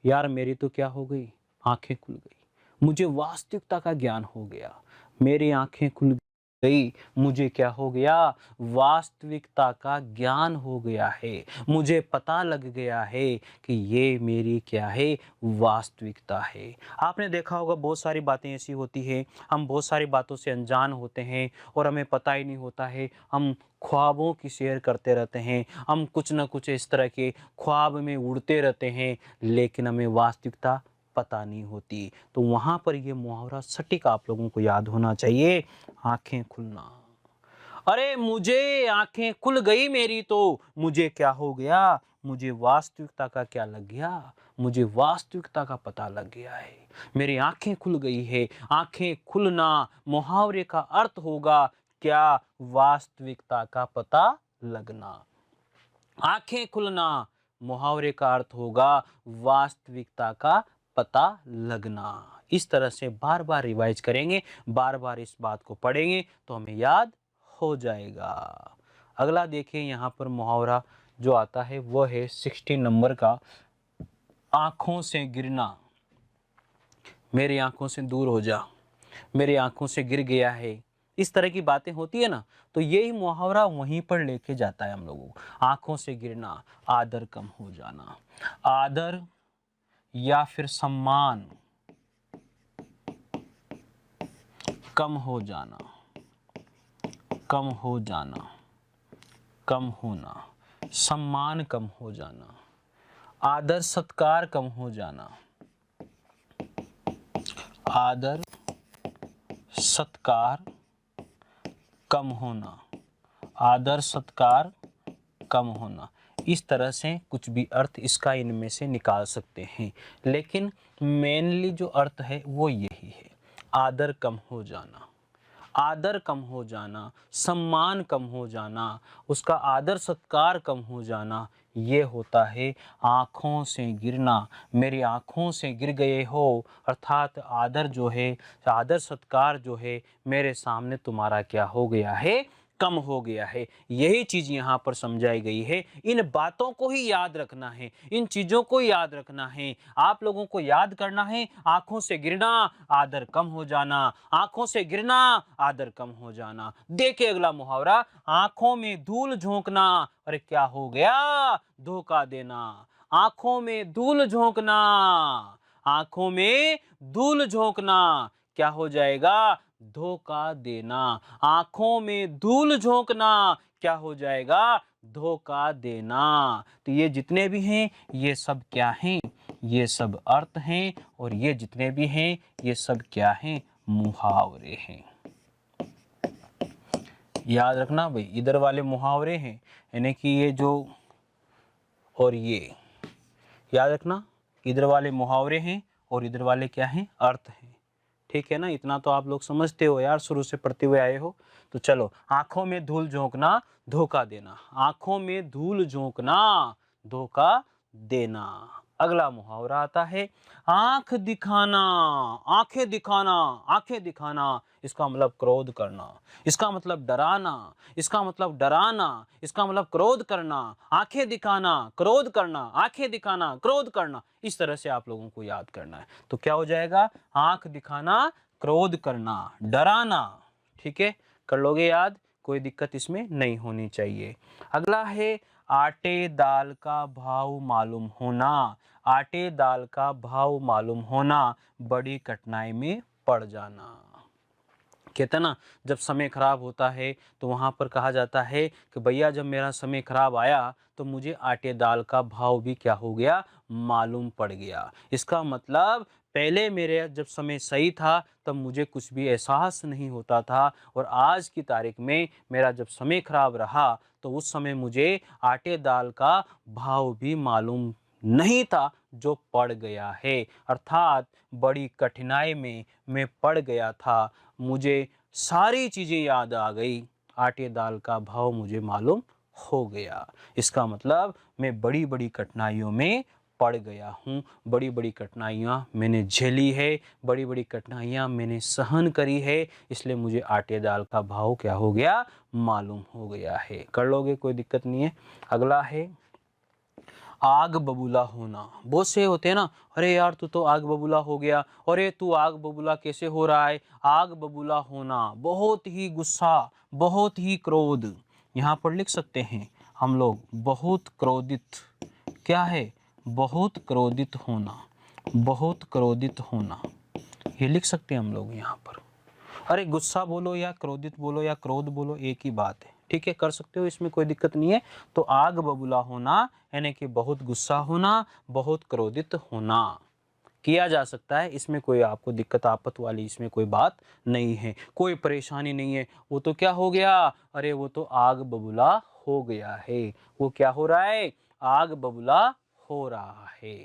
यार मेरी तो क्या हो गई? आंखें खुल गई, मुझे वास्तविकता का ज्ञान हो गया, मेरी आंखें खुल गई, मुझे क्या हो गया, वास्तविकता का ज्ञान हो गया है, मुझे पता लग गया है कि ये मेरी क्या है, वास्तविकता है। आपने देखा होगा बहुत सारी बातें ऐसी होती है, हम बहुत सारी बातों से अनजान होते हैं और हमें पता ही नहीं होता है, हम ख्वाबों की शेयर करते रहते हैं, हम कुछ ना कुछ इस तरह के ख्वाब में उड़ते रहते हैं, लेकिन हमें वास्तविकता पता नहीं होती। तो वहाँ पर ये मुहावरा सटीक आप लोगों को याद होना चाहिए, आंखें खुलना। अरे मुझे आंखें खुल गई मेरी, तो मुझे क्या हो गया, मुझे वास्तविकता का क्या लग गया, मुझे वास्तविकता का पता लग गया है, मेरी आंखें खुल गई है। आंखें खुलना मुहावरे का अर्थ होगा क्या, वास्तविकता का पता लगना। आंखें खुलना मुहावरे का अर्थ होगा वास्तविकता का पता लगना। इस तरह से बार बार रिवाइज करेंगे, बार बार इस बात को पढ़ेंगे तो हमें याद हो जाएगा। अगला देखिए यहाँ पर मुहावरा जो आता है वह है 16 नंबर का, आंखों से गिरना। मेरी आंखों से दूर हो जा, मेरी आंखों से गिर गया है, इस तरह की बातें होती है ना, तो यही मुहावरा वहीं पर लेके जाता है हम लोगों को। आंखों से गिरना, आदर कम हो जाना, आदर या फिर सम्मान कम हो जाना, कम हो जाना, कम होना, सम्मान कम हो जाना, आदर सत्कार कम हो जाना, आदर सत्कार कम होना, आदर सत्कार कम होना। इस तरह से कुछ भी अर्थ इसका इनमें से निकाल सकते हैं, लेकिन मेनली जो अर्थ है वो यही है, आदर कम हो जाना, आदर कम हो जाना, सम्मान कम हो जाना, उसका आदर सत्कार कम हो जाना, ये होता है आँखों से गिरना। मेरी आँखों से गिर गए हो, अर्थात आदर जो है, आदर सत्कार जो है मेरे सामने तुम्हारा क्या हो गया है, कम हो गया है। यही चीज़ यहाँ पर समझाई गई है। इन बातों को ही याद रखना है, इन चीज़ों को याद रखना है। आप लोगों को याद करना है, आंखों से गिरना, आदर कम हो जाना, आंखों से गिरना, आदर कम हो जाना। देखिए अगला मुहावरा, आंखों में धूल झोंकना। अरे क्या हो गया, धोखा देना। आंखों में धूल झोंकना, आंखों में धूल झोंकना, क्या हो जाएगा, धोखा देना। आंखों में धूल झोंकना, क्या हो जाएगा, धोखा देना। तो ये जितने भी हैं ये सब क्या हैं, ये सब अर्थ हैं, और ये जितने भी हैं ये सब क्या हैं, मुहावरे हैं। याद रखना भाई, इधर वाले मुहावरे हैं, यानी कि ये जो और ये, याद रखना इधर वाले मुहावरे हैं और इधर वाले क्या हैं, अर्थ हैं। ठीक है ना, इतना तो आप लोग समझते हो यार, शुरू से पढ़ते हुए आए हो। तो चलो, आंखों में धूल झोंकना, धोखा देना। आंखों में धूल झोंकना, धोखा देना। अगला मुहावरा आता है, आंख दिखाना। आंखें दिखाना, आंखें दिखाना, इसका मतलब क्रोध करना, इसका मतलब डराना, इसका मतलब डराना, इसका मतलब क्रोध करना। आंखें दिखाना, क्रोध करना, आंखें दिखाना, क्रोध करना। इस तरह से आप लोगों को याद करना है। तो क्या हो जाएगा, आंख दिखाना, क्रोध करना, डराना। ठीक है, कर लोगे याद, कोई दिक्कत इसमें नहीं होनी चाहिए। अगला है, आटे दाल का भाव मालूम होना। आटे दाल का भाव मालूम होना, बड़ी कठिनाई में पड़ जाना। कहते हैं ना, जब समय खराब होता है तो वहाँ पर कहा जाता है कि भैया जब मेरा समय खराब आया तो मुझे आटे दाल का भाव भी क्या हो गया, मालूम पड़ गया। इसका मतलब पहले मेरे जब समय सही था तब मुझे कुछ भी एहसास नहीं होता था, और आज की तारीख में मेरा जब समय खराब रहा तो उस समय मुझे आटे दाल का भाव भी मालूम नहीं था, जो पड़ गया है। अर्थात बड़ी कठिनाई में मैं पड़ गया था, मुझे सारी चीज़ें याद आ गई, आटे दाल का भाव मुझे मालूम हो गया। इसका मतलब मैं बड़ी बड़ी कठिनाइयों में पड़ गया हूँ, बड़ी बड़ी कठिनाइयाँ मैंने झेली है, बड़ी बड़ी कठिनाइयाँ मैंने सहन करी है, इसलिए मुझे आटे दाल का भाव क्या हो गया, मालूम हो गया है। कर लोगे, कोई दिक्कत नहीं है। अगला है, आग बबूला होना। बहुत से होते हैं ना, अरे यार तू तो आग बबूला हो गया, अरे तू आग बबूला कैसे हो रहा है। आग बबूला होना, बहुत ही गुस्सा, बहुत ही क्रोध। यहाँ पर लिख सकते हैं हम लोग बहुत क्रोधित। क्या है? बहुत क्रोधित होना, बहुत क्रोधित होना, ये लिख सकते हैं हम लोग यहाँ पर। अरे गुस्सा बोलो या क्रोधित बोलो या क्रोध बोलो, एक ही बात है, ठीक है, कर सकते हो, इसमें कोई दिक्कत नहीं है। तो आग बबूला होना यानी कि बहुत गुस्सा होना, बहुत क्रोधित होना किया जा सकता है। इसमें कोई आपको दिक्कत आपत वाली इसमें कोई बात नहीं है, कोई परेशानी नहीं है। वो तो क्या हो गया, अरे वो तो आग बबूला हो गया है। वो क्या हो रहा है? आग बबूला हो रहा है।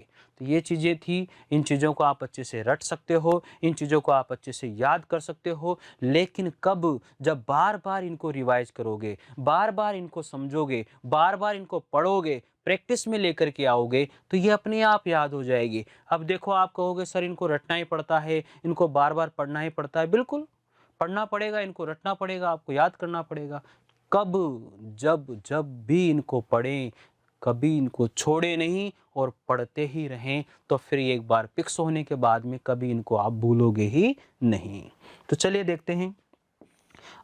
तो ये चीज़ें थी, इन चीज़ों को आप अच्छे से रट सकते हो, इन चीज़ों को आप अच्छे से याद कर सकते हो। लेकिन कब? जब बार बार इनको रिवाइज करोगे, बार बार इनको समझोगे, बार बार इनको पढ़ोगे, प्रैक्टिस में लेकर के आओगे, तो ये अपने आप याद हो जाएगी। अब देखो, आप कहोगे सर इनको रटना ही पड़ता है, इनको बार बार पढ़ना ही पड़ता है। बिल्कुल पढ़ना पड़ेगा, इनको रटना पड़ेगा, आपको याद करना पड़ेगा। कब? जब जब भी इनको पढ़ें, कभी इनको छोड़े नहीं और पढ़ते ही रहें, तो फिर एक बार फिक्स होने के बाद में कभी इनको आप भूलोगे ही नहीं। तो चलिए देखते हैं।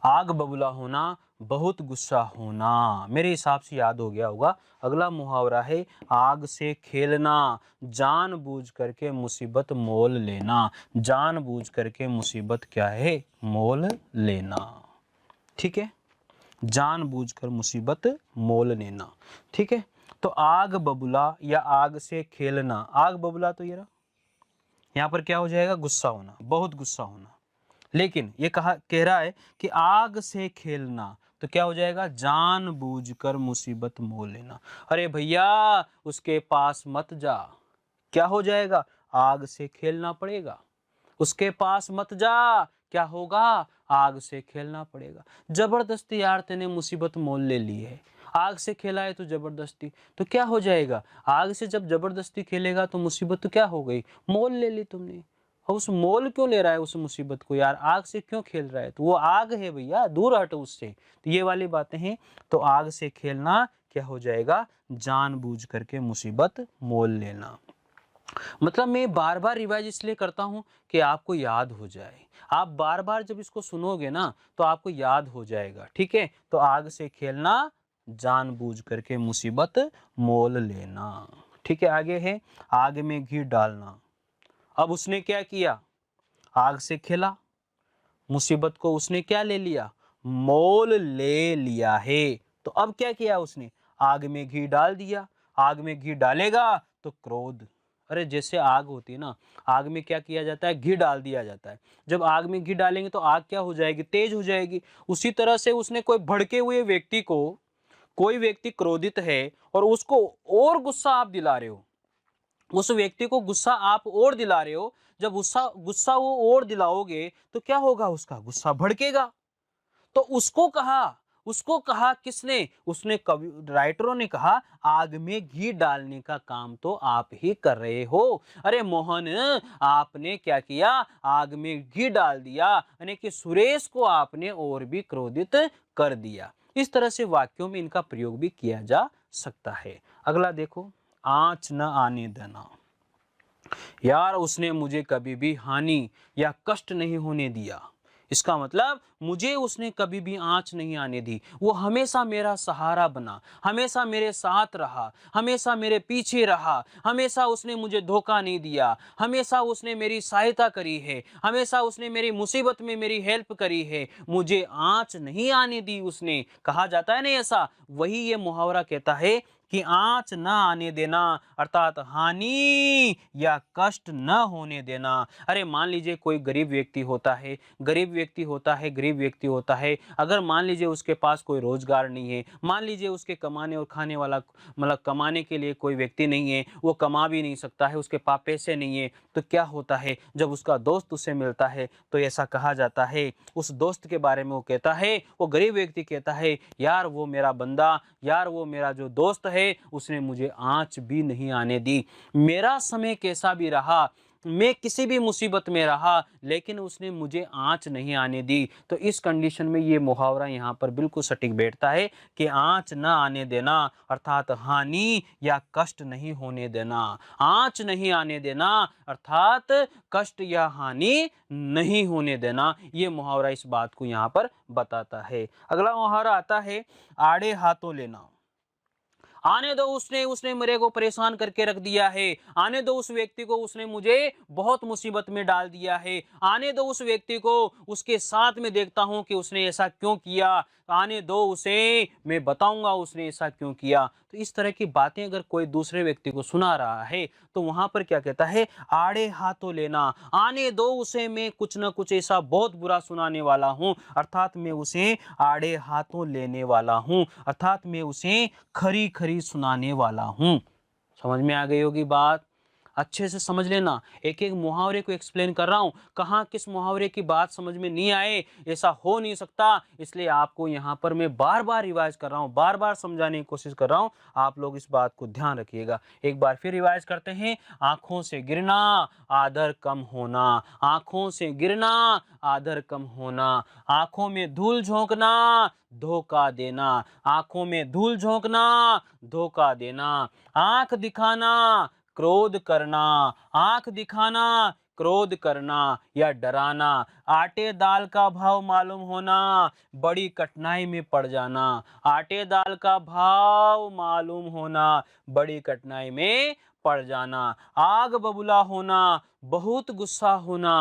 आग बबूला होना, बहुत गुस्सा होना, मेरे हिसाब से याद हो गया होगा। अगला मुहावरा है आग से खेलना, जानबूझ करके मुसीबत मोल लेना। जानबूझ करके मुसीबत क्या है? मोल लेना। ठीक है, जानबूझकर मुसीबत मोल लेना। ठीक है, तो आग बबूला या आग से खेलना, आग बबूला तो ये रहा, यहाँ पर क्या हो जाएगा? गुस्सा होना, बहुत गुस्सा होना। लेकिन ये कह रहा है कि आग से खेलना, तो क्या हो जाएगा? जानबूझकर मुसीबत मोल लेना। अरे भैया उसके पास मत जा, क्या हो जाएगा? आग से खेलना पड़ेगा। उसके पास मत जा, क्या होगा? आग से खेलना पड़ेगा। जबरदस्ती यार तेने मुसीबत मोल ले ली है, आग से खेला है तो जबरदस्ती, तो क्या हो जाएगा? आग से जब जबरदस्ती खेलेगा तो मुसीबत तो क्या हो गई? मोल ले ली तुमने। और उस मोल क्यों ले रहा है उस मुसीबत को? यार आग से क्यों खेल रहा है? तो वो आग है भैया, दूर हटो उससे। तो ये वाली बातें हैं। तो आग से खेलना क्या हो जाएगा? जानबूझ करके मुसीबत मोल लेना। मतलब मैं बार बार रिवाइज इसलिए करता हूं कि आपको याद हो जाए। आप बार बार जब इसको सुनोगे ना तो आपको याद हो जाएगा। ठीक है, तो आग से खेलना, जानबूझ करके मुसीबत मोल लेना। ठीक है, आगे है आग में घी डालना। अब उसने क्या किया? आग से खेला, मुसीबत को उसने क्या ले लिया? मोल ले लिया है। तो अब क्या किया उसने? आग में घी डाल दिया। आग में घी डालेगा तो क्रोध। अरे जैसे आग होती है ना, आग में क्या किया जाता है? घी डाल दिया जाता है। जब आग में घी डालेंगे तो आग क्या हो जाएगी? तेज हो जाएगी। उसी तरह से उसने कोई भड़के हुए व्यक्ति को, कोई व्यक्ति क्रोधित है और उसको और गुस्सा आप दिला रहे हो, उस व्यक्ति को गुस्सा आप और दिला रहे हो। जब गुस्सा गुस्सा वो और दिलाओगे तो क्या होगा? उसका गुस्सा भड़केगा। तो उसको कहा किसने? उसने, कवि राइटरों ने कहा आग में घी डालने का काम तो आप ही कर रहे हो। अरे मोहन, आपने क्या किया? आग में घी डाल दिया, यानी कि सुरेश को आपने और भी क्रोधित कर दिया। इस तरह से वाक्यों में इनका प्रयोग भी किया जा सकता है। अगला देखो, आंच न आने देना। यार उसने मुझे कभी भी हानि या कष्ट नहीं होने दिया। इसका मतलब मुझे उसने कभी भी आंच नहीं आने दी। वो हमेशा मेरा सहारा बना, हमेशा मेरे साथ रहा, हमेशा मेरे पीछे रहा, हमेशा उसने मुझे धोखा नहीं दिया, हमेशा उसने मेरी सहायता करी है, हमेशा उसने मेरी मुसीबत में मेरी हेल्प करी है, मुझे आंच नहीं आने दी उसने। कहा जाता है ना ऐसा, वही ये मुहावरा कहता है कि आंच न आने देना, अर्थात हानि या कष्ट न होने देना। अरे मान लीजिए कोई गरीब व्यक्ति होता है, गरीब व्यक्ति होता है, गरीब व्यक्ति होता है, अगर मान लीजिए उसके पास कोई रोजगार नहीं है, मान लीजिए उसके कमाने और खाने वाला, मतलब कमाने के लिए कोई व्यक्ति नहीं है, वो कमा भी नहीं सकता है, उसके पास पैसे नहीं है, तो क्या होता है? जब उसका दोस्त उससे मिलता है तो ऐसा कहा जाता है, उस दोस्त के बारे में वो कहता है, वो गरीब व्यक्ति कहता है, यार वो मेरा बंदा, यार वो मेरा जो दोस्त है, उसने मुझे आंच भी नहीं आने दी। मेरा समय कैसा भी रहा, मैं किसी भी मुसीबत में रहा लेकिन उसने मुझे आँच नहीं आने दी। तो इस कंडीशन में ये मुहावरा यहाँ पर बिल्कुल सटीक बैठता है कि आँच न आने देना अर्थात हानि या कष्ट नहीं होने देना। आँच नहीं आने देना अर्थात कष्ट या हानि नहीं होने देना। ये मुहावरा इस बात को यहाँ पर बताता है। अगला मुहावरा आता है आड़े हाथों लेना। आने दो, उसने उसने मेरे को परेशान करके रख दिया है। आने दो उस व्यक्ति को, उसने मुझे बहुत मुसीबत में डाल दिया है। आने दो उस व्यक्ति को, उसके साथ में देखता हूं कि उसने ऐसा क्यों किया। आने दो उसे, मैं बताऊंगा उसने ऐसा क्यों किया। तो इस तरह की बातें अगर कोई दूसरे व्यक्ति को सुना रहा है तो वहां पर क्या कहता है, आड़े हाथों लेना। आने दो उसे, मैं कुछ ना कुछ ऐसा बहुत बुरा सुनाने वाला हूं, अर्थात मैं उसे आड़े हाथों लेने वाला हूं, अर्थात मैं उसे खरी खरी सुनाने वाला हूं। समझ में आ गई होगी बात। अच्छे से समझ लेना, एक एक मुहावरे को एक्सप्लेन कर रहा हूं, कहाँ किस मुहावरे की बात समझ में नहीं आए ऐसा हो नहीं सकता। इसलिए आपको यहाँ पर मैं बार बार रिवाइज कर रहा हूँ, बार बार समझाने की कोशिश कर रहा हूँ। आप लोग इस बात को ध्यान रखिएगा। एक बार फिर रिवाइज करते हैं। आंखों से गिरना, आदर कम होना। आंखों से गिरना, आदर कम होना। आंखों में धूल झोंकना, धोखा देना। आंखों में धूल झोंकना, धोखा देना। आंख दिखाना, क्रोध करना। आंख दिखाना, क्रोध करना या डराना। आटे दाल का भाव मालूम होना, बड़ी कठिनाई में पड़ जाना। आटे दाल का भाव मालूम होना, बड़ी कठिनाई में पड़ जाना। आग बबूला होना, बहुत गुस्सा होना।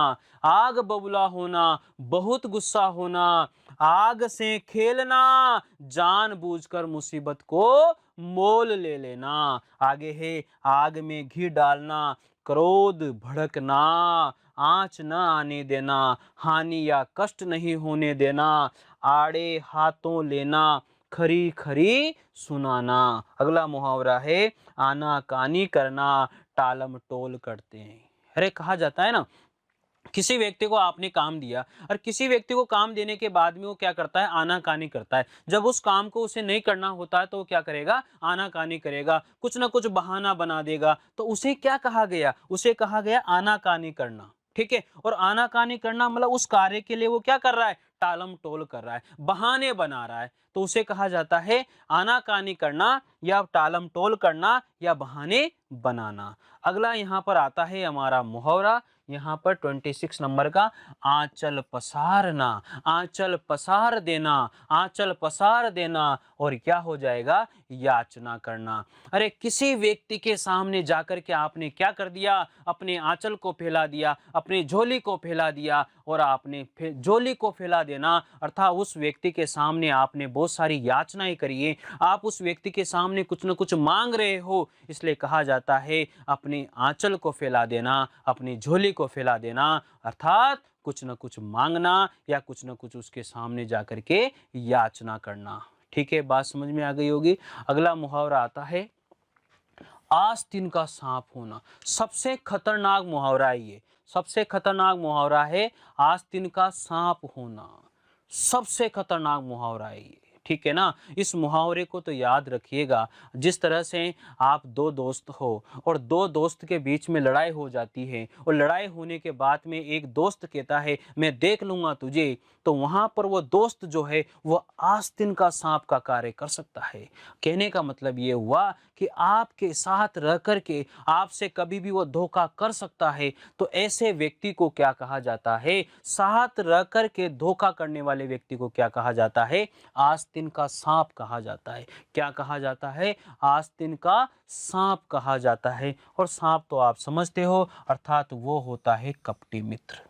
आग बबूला होना, बहुत गुस्सा होना। आग से खेलना, जानबूझकर मुसीबत को मोल ले लेना। आगे है आग में घी डालना, क्रोध भड़कना, आँच न आने देना, हानि या कष्ट नहीं होने देना, आड़े हाथों लेना, खरी खरी सुनाना। अगला मुहावरा है आनाकानी करना, टालम टोल करते हैं। अरे कहा जाता है ना, किसी व्यक्ति को आपने काम दिया और किसी व्यक्ति को काम देने के बाद में वो क्या करता है, आनाकानी करता है। जब उस काम को उसे नहीं करना होता है तो वो क्या करेगा, आनाकानी करेगा, कुछ ना कुछ बहाना बना देगा। तो उसे क्या कहा गया, उसे कहा गया आनाकानी करना। ठीक है, और आनाकानी करना मतलब उस कार्य के लिए वो क्या कर रहा है, टालम टोल कर रहा है, बहाने बना रहा है। तो उसे कहा जाता है आनाकानी करना या टालम टोल करना या बहाने बनाना। अगला यहाँ पर आता है हमारा मुहावरा, यहाँ पर 26 नंबर का, आंचल पसारना। आंचल पसार देना, आंचल पसार देना और क्या हो जाएगा, याचना करना। अरे किसी व्यक्ति के सामने जाकर के आपने क्या कर दिया, अपने आंचल को फैला दिया, अपनी झोली को फैला दिया। और आपने झोली को फैला देना अर्थात उस व्यक्ति के सामने आपने बहुत सारी याचनाएं करी है, आप उस व्यक्ति के सामने कुछ न कुछ मांग रहे हो, इसलिए कहा जाता है अपने आंचल को फैला देना, अपनी झोली को फैला देना, अर्थात कुछ न कुछ मांगना या कुछ न कुछ उसके सामने जाकर के याचना करना। ठीक है, बात समझ में आ गई होगी। अगला मुहावरा आता है आस्तीन का सांप होना। सबसे खतरनाक मुहावरा है ये, सबसे खतरनाक मुहावरा है आस्तीन का सांप होना। सबसे खतरनाक मुहावरा है ये, ठीक है ना। इस मुहावरे को तो याद रखिएगा। जिस तरह से आप दो दोस्त हो और दो दोस्त के बीच में लड़ाई हो जाती है और लड़ाई होने के बाद में एक दोस्त कहता है मैं देख लूंगा तुझे, तो वहां पर वो दोस्त जो है वो आस्तीन का सांप का कार्य कर सकता है। कहने का मतलब ये हुआ कि आपके साथ रह करके आपसे कभी भी वो धोखा कर सकता है। तो ऐसे व्यक्ति को क्या कहा जाता है, साथ रह करके धोखा करने वाले व्यक्ति को क्या कहा जाता है, आस्तीन का सांप कहा जाता है। क्या कहा जाता है, आस्तीन का सांप कहा जाता है। और सांप तो आप समझते हो, अर्थात वो होता है कपटी मित्र।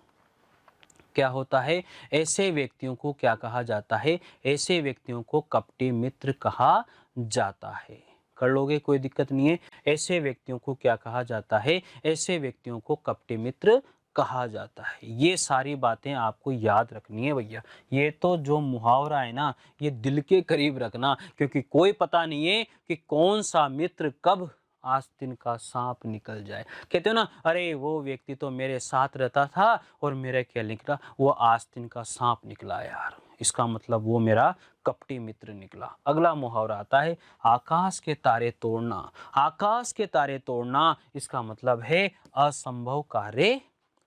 क्या होता है, ऐसे व्यक्तियों को क्या कहा जाता है, ऐसे व्यक्तियों को कपटी मित्र कहा जाता है। कर लोगे, कोई दिक्कत नहीं है। ऐसे व्यक्तियों को क्या कहा जाता है, ऐसे व्यक्तियों को कपटी मित्र कहा जाता है। ये सारी बातें आपको याद रखनी है भैया। ये तो जो मुहावरा है ना, ये दिल के करीब रखना, क्योंकि कोई पता नहीं है कि कौन सा मित्र कब आस्तीन का सांप निकल जाए। कहते हो ना, अरे वो व्यक्ति तो मेरे साथ रहता था और मेरे क्या निकला, वो आस्तीन का सांप निकला यार। इसका मतलब वो मेरा कपटी मित्र निकला। अगला मुहावरा आता है आकाश के तारे तोड़ना। आकाश के तारे तोड़ना इसका मतलब है असंभव कार्य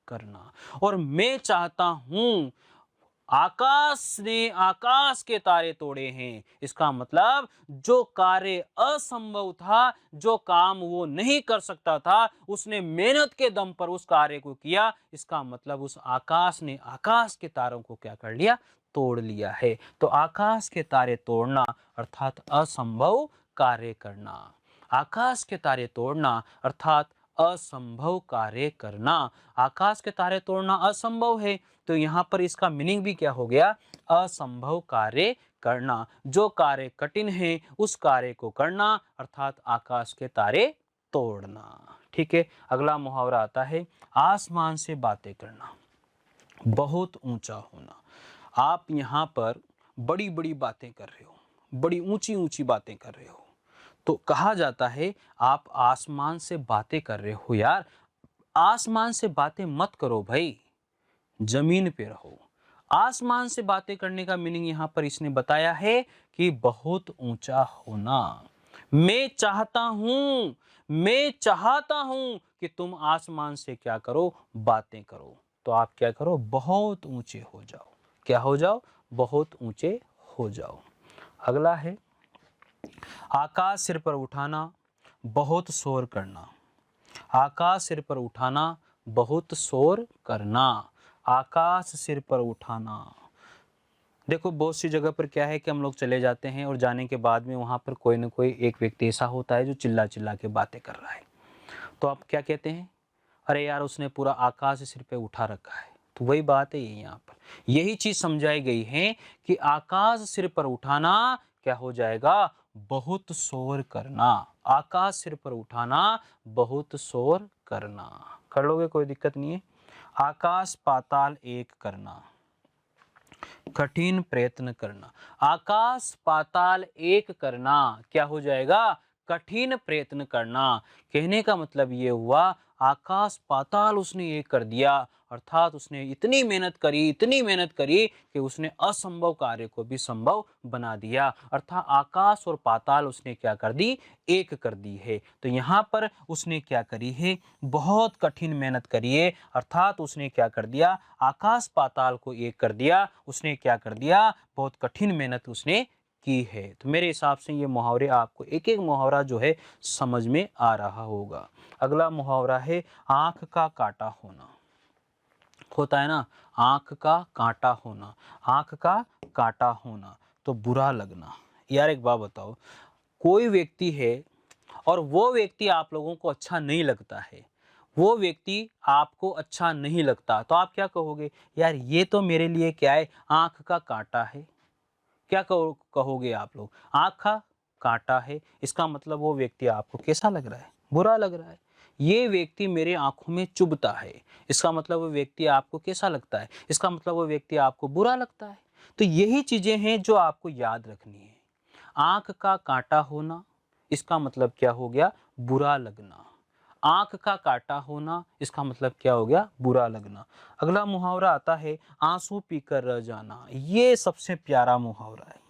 करना। और मैं चाहता हूं, आकाश ने आकाश के तारे तोड़े हैं, इसका मतलब जो कार्य असंभव था, जो काम वो नहीं कर सकता था, उसने मेहनत के दम पर उस कार्य को किया। इसका मतलब उस आकाश ने आकाश के तारों को क्या कर लिया, तोड़ लिया है। तो आकाश के तारे तोड़ना अर्थात असंभव कार्य करना। आकाश के तारे तोड़ना अर्थात असंभव कार्य करना। आकाश के तारे तोड़ना असंभव है, तो यहाँ पर इसका मीनिंग भी क्या हो गया, असंभव कार्य करना। जो कार्य कठिन है उस कार्य को करना अर्थात आकाश के तारे तोड़ना। ठीक है, अगला मुहावरा आता है आसमान से बातें करना, बहुत ऊंचा होना। आप यहाँ पर बड़ी बड़ी बातें कर रहे हो, बड़ी ऊंची ऊंची बातें कर रहे हो, तो कहा जाता है आप आसमान से बातें कर रहे हो। यार आसमान से बातें मत करो भाई, जमीन पे रहो। आसमान से बातें करने का मीनिंग यहाँ पर इसने बताया है कि बहुत ऊंचा होना। मैं चाहता हूं कि तुम आसमान से क्या करो, बातें करो। तो आप क्या करो, बहुत ऊंचे हो जाओ। क्या हो जाओ, बहुत ऊंचे हो जाओ। अगला है आकाश सिर पर उठाना, बहुत शोर करना। आकाश सिर पर उठाना, बहुत शोर करना। आकाश सिर पर उठाना। देखो बहुत सी जगह पर क्या है कि हम लोग चले जाते हैं और जाने के बाद में वहाँ पर कोई ना कोई एक व्यक्ति ऐसा होता है जो चिल्ला चिल्ला के बातें कर रहा है। तो आप क्या कहते हैं, अरे यार उसने पूरा आकाश सिर पे उठा रखा है। तो वही बात है ये, यहाँ पर यही चीज समझाई गई है कि आकाश सिर पर उठाना क्या हो जाएगा, बहुत शोर करना। आकाश सिर पर उठाना, बहुत शोर करना। कर लोगे, कोई दिक्कत नहीं है। आकाश पाताल एक करना, कठिन प्रयत्न करना। आकाश पाताल एक करना क्या हो जाएगा, कठिन प्रयत्न करना। कहने का मतलब ये हुआ आकाश पाताल उसने एक कर दिया, अर्थात उसने इतनी मेहनत करी कि उसने असंभव कार्य को भी संभव बना दिया। अर्थात आकाश और पाताल उसने क्या कर दी, एक कर दी है। तो यहाँ पर उसने क्या करी है, बहुत कठिन मेहनत करी है, अर्थात उसने क्या कर दिया, आकाश पाताल को एक कर दिया। उसने क्या कर दिया, बहुत कठिन मेहनत उसने की है। तो मेरे हिसाब से ये मुहावरे आपको एक एक मुहावरा जो है समझ में आ रहा होगा। अगला मुहावरा है आंख का काटा होना। होता है ना, आंख का कांटा होना। आंख का काटा होना तो बुरा लगना। यार एक बात बताओ, कोई व्यक्ति है और वो व्यक्ति आप लोगों को अच्छा नहीं लगता है, वो व्यक्ति आपको अच्छा नहीं लगता, तो आप क्या कहोगे, यार ये तो मेरे लिए क्या है, आंख का कांटा है। क्या कहोगे आप लोग, आंख का कांटा है, इसका मतलब वो व्यक्ति आपको कैसा लग रहा है, बुरा लग रहा है। ये व्यक्ति मेरे आंखों में चुभता है, इसका मतलब वो व्यक्ति आपको कैसा लगता है, इसका मतलब वो व्यक्ति आपको बुरा लगता है। तो यही चीजें हैं जो आपको याद रखनी है। आंख का कांटा होना, इसका मतलब क्या हो गया, बुरा लगना। आंख का काटा होना, इसका मतलब क्या हो गया, बुरा लगना। अगला मुहावरा आता है आंसू पीकर रह जाना। ये सबसे प्यारा मुहावरा है,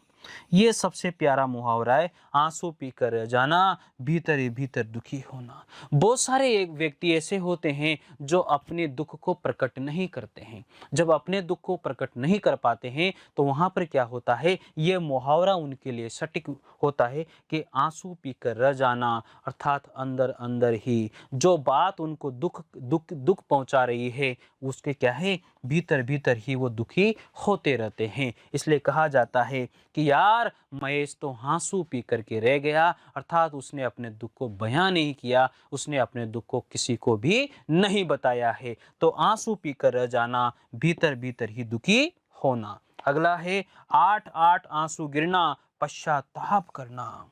ये सबसे प्यारा मुहावरा है, आंसू पीकर रह जाना, भीतर ही भीतर दुखी होना। बहुत सारे एक व्यक्ति ऐसे होते हैं जो अपने दुख को प्रकट नहीं करते हैं। जब अपने दुख को प्रकट नहीं कर पाते हैं तो वहां पर क्या होता है, ये मुहावरा उनके लिए सटीक होता है कि आंसू पीकर रह जाना, अर्थात अंदर अंदर ही जो बात उनको दुख पहुंचा रही है उसके क्या है, भीतर भीतर ही वो दुखी होते रहते हैं। इसलिए कहा जाता है कि यार महेश तो आंसू पी करके रह गया, अर्थात उसने अपने दुख को बयां नहीं किया, उसने अपने दुख को किसी को भी नहीं बताया है। तो आंसू पीकर रह जाना, भीतर भीतर ही दुखी होना। अगला है 8 आंसू गिरना, पश्चाताप करना।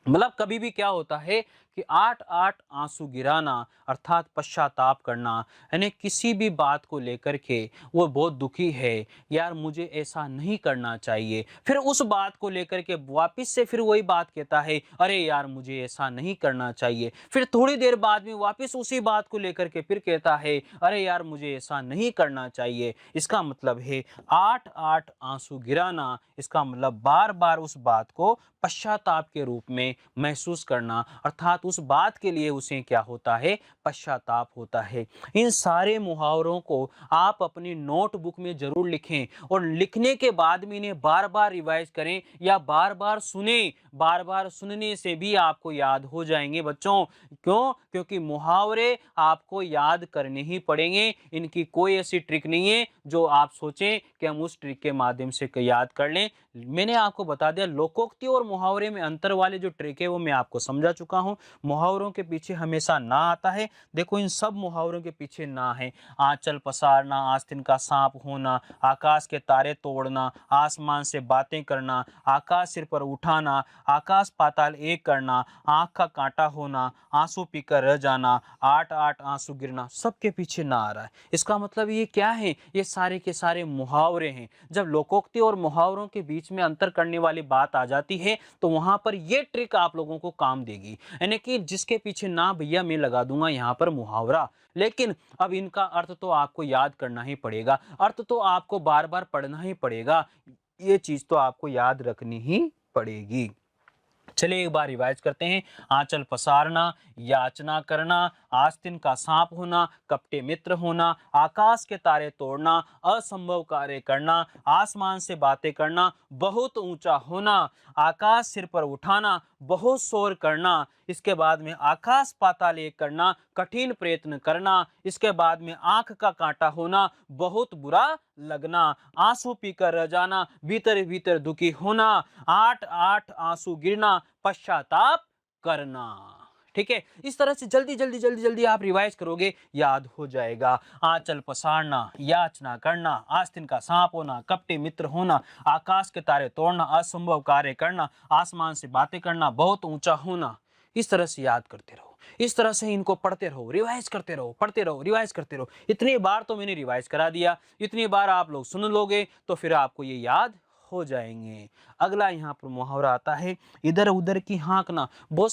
मतलब कभी भी क्या होता है कि 8-8 आंसू गिराना अर्थात पश्चाताप करना, यानी किसी भी बात को लेकर के वो बहुत दुखी है, यार मुझे ऐसा नहीं करना चाहिए, फिर उस बात को लेकर के वापस से फिर वही बात कहता है, अरे यार मुझे ऐसा नहीं करना चाहिए, फिर थोड़ी देर बाद में वापस उसी बात को लेकर के फिर कहता है, अरे यार मुझे ऐसा नहीं करना चाहिए। इसका मतलब है 8-8 आंसू गिराना, इसका मतलब बार बार उस बात को पश्चाताप के रूप में महसूस करना, अर्थात उस बात के लिए उसे क्या होता है, पश्चाताप होता है। इन सारे मुहावरों को आप अपनी नोटबुक में जरूर लिखें और लिखने के बाद में इन्हें बार बार रिवाइज करें या बार बार सुने। बार बार सुनने से भी आपको याद हो जाएंगे बच्चों। क्यों? क्योंकि मुहावरे आपको याद करने ही पड़ेंगे, इनकी कोई ऐसी ट्रिक नहीं है जो आप सोचें कि हम उस ट्रिक के माध्यम से याद कर लें। मैंने आपको बता दिया लोकोक्ति और मुहावरे में अंतर वाले जो ट्रिक है वो मैं आपको समझा चुका हूं। मुहावरों के पीछे हमेशा ना आता है। देखो इन सब मुहावरों के पीछे ना है। आंचल पसारना, आस्तीन का सांप होना, आकाश के तारे तोड़ना, आसमान से बातें करना, आकाश सिर पर उठाना, आकाश पाताल एक करना, आंख का कांटा होना, आंसू पीकर रह जाना, 8-8 आंसू गिरना, सबके पीछे ना आ रहा है। इसका मतलब ये क्या है? ये सारे के सारे मुहावरे हैं। जब लोकोक्ति और मुहावरों के बीच में अंतर करने वाली बात आ जाती है तो वहां पर ये ट्रिक आप लोगों को काम देगी, यानी कि जिसके पीछे ना भैया मैं लगा दूंगा यहाँ पर मुहावरा, लेकिन अब इनका अर्थ तो आपको याद करना ही पड़ेगा, अर्थ तो आपको बार बार पढ़ना ही पड़ेगा, ये चीज तो आपको याद रखनी ही पड़ेगी। चलिए एक बार रिवाइज करते हैं। आंचल पसारना, याचना करना, आस्तीन का सांप होना, कपटे मित्र होना, आकाश के तारे तोड़ना, असंभव कार्य करना, आसमान से बातें करना, बहुत ऊंचा होना, आकाश सिर पर उठाना, बहुत शोर करना, इसके बाद में आकाश पाताल एक करना, कठिन प्रयत्न करना, इसके बाद में आंख का कांटा होना, बहुत बुरा लगना, आंसू पीकर रह जाना, भीतर भीतर दुखी होना, 8-8 आंसू गिरना, पश्चाताप करना। ठीक है, इस तरह से जल्दी जल्दी जल्दी जल्दी आप रिवाइज करोगे, याद हो जाएगा। आंचल पसारना, याचना करना, आस्तीन का सांप होना, कपटे मित्र होना, आकाश के तारे तोड़ना, असंभव कार्य करना, आसमान से बातें करना, बहुत ऊंचा होना। इस तरह से याद करते रहो, इस तरह से इनको पढ़ते रहो, रिवाइज करते रहो, पढ़ते रहो, रिवाइज करते रहो। इतनी बार तो मैंने रिवाइज करा दिया, इतनी बार आप लोग सुन लोगे तो फिर आपको ये याद हो जाएंगे। अगला यहाँ पर मुहावरा आता है, इधर उधर की हाँकना। बहुत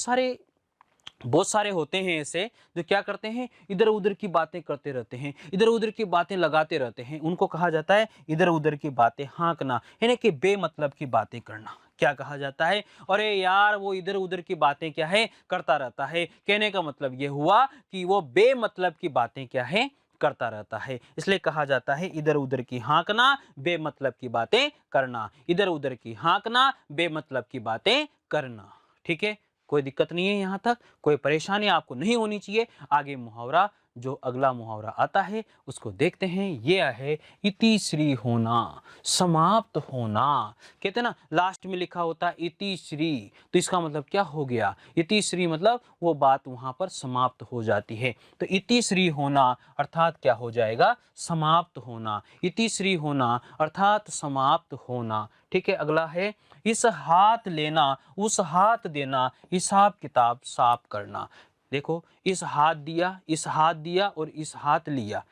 सारे होते हैं ऐसे जो क्या करते हैं, इधर उधर की बातें करते रहते हैं, इधर उधर की बातें लगाते रहते हैं, उनको कहा जाता है इधर उधर की बातें हाँकना, यानी कि बेमतलब की बातें करना। क्या कहा जाता है? अरे यार वो इधर उधर की बातें क्या है, करता रहता है। कहने का मतलब ये हुआ कि वो बेमतलब की बातें क्या है, करता रहता है। इसलिए कहा जाता है इधर उधर की हाँकना, बेमतलब की बातें करना, इधर उधर की हाँकना, बेमतलब की बातें करना। ठीक है, कोई दिक्कत नहीं है, यहाँ तक कोई परेशानी आपको नहीं होनी चाहिए। आगे मुहावरा, जो अगला मुहावरा आता है उसको देखते हैं। ये है इति श्री होना, समाप्त होना। कहते हैं ना लास्ट में लिखा होता है इति श्री, तो इसका मतलब क्या हो गया? इति श्री मतलब वो बात वहां पर समाप्त हो जाती है। तो इति श्री होना अर्थात क्या हो जाएगा? समाप्त होना। इति श्री होना अर्थात समाप्त होना। ठीक है, अगला है इस हाथ लेना, उस हाथ देना, हिसाब किताब साफ करना। देखो इस हाथ दिया, इस हाथ दिया और इस हाथ लिया,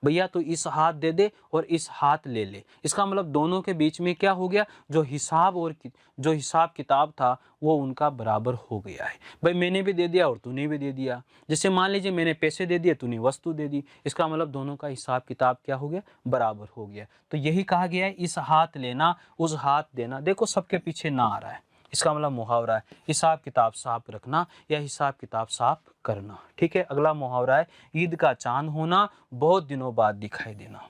भैया तो इस हाथ दे दे और इस हाथ ले ले। इसका मतलब दोनों के बीच में क्या हो गया? जो हिसाब किताब था वो उनका बराबर हो गया है। भाई मैंने भी दे दिया और तूने भी दे दिया। जैसे मान लीजिए मैंने पैसे दे दिए, तूने वस्तु दे दी, इसका मतलब दोनों का हिसाब किताब क्या हो गया? बराबर हो गया। तो यही कहा गया है इस हाथ लेना, उस हाथ देना। देखो सबके पीछे ना आ रहा है, इसका मतलब मुहावरा है हिसाब किताब साफ रखना या हिसाब किताब साफ करना। ठीक है, अगला मुहावरा है ईद का चांद होना, बहुत दिनों बाद दिखाई देना।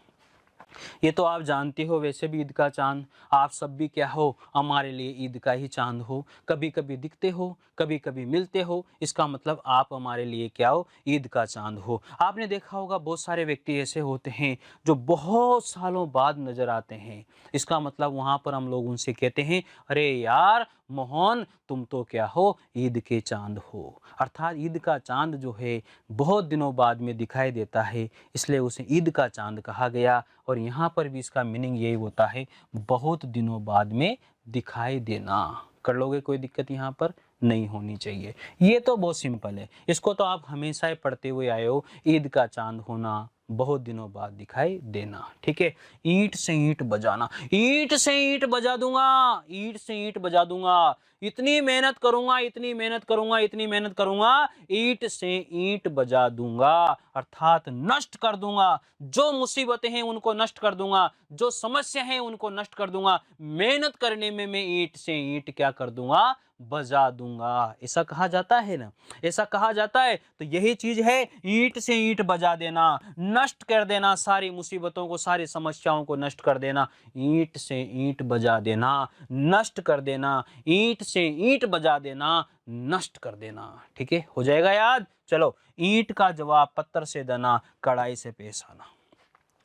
ये तो आप जानते हो, वैसे भी ईद का चांद आप सब भी क्या हो, हमारे लिए ईद का ही चांद हो। कभी कभी दिखते हो, कभी कभी मिलते हो, इसका मतलब आप हमारे लिए क्या हो? ईद का चांद हो। आपने देखा होगा बहुत सारे व्यक्ति ऐसे होते हैं जो बहुत सालों बाद नजर आते हैं, इसका मतलब वहाँ पर हम लोग उनसे कहते हैं अरे यार मोहन तुम तो क्या हो? ईद के चांद हो। अर्थात ईद का चांद जो है बहुत दिनों बाद में दिखाई देता है, इसलिए उसे ईद का चांद कहा गया। और यहाँ पर भी इसका मीनिंग यही होता है बहुत दिनों बाद में दिखाई देना। कर लोगे? कोई दिक्कत यहाँ पर नहीं होनी चाहिए। ये तो बहुत सिंपल है, इसको तो आप हमेशा ही पढ़ते हुए आए हो, ईद का चांद होना, बहुत दिनों बाद दिखाई देना। ठीक है, ईंट से ईंट बजाना, ईंट से ईंट बजा दूंगा, ईंट से ईंट बजा दूंगा, इतनी मेहनत करूंगा, इतनी मेहनत करूंगा, इतनी मेहनत करूंगा, ईंट से ईंट बजा दूंगा, अर्थात नष्ट कर दूंगा। जो मुसीबतें हैं उनको नष्ट कर दूंगा, जो समस्या है उनको नष्ट कर दूंगा। मेहनत करने में मैं ईंट से ईंट क्या कर दूंगा, बजा दूंगा। ऐसा कहा जाता है ना, ऐसा कहा जाता है। तो यही चीज है, ईंट से ईंट बजा देना, नष्ट कर देना, सारी मुसीबतों को, सारी समस्याओं को नष्ट कर देना। ईंट से ईंट बजा देना, नष्ट कर देना, ईंट से ईंट बजा देना, नष्ट कर देना। ठीक है, हो जाएगा याद। चलो, ईंट का जवाब पत्थर से देना, कड़ाई से पेश आना।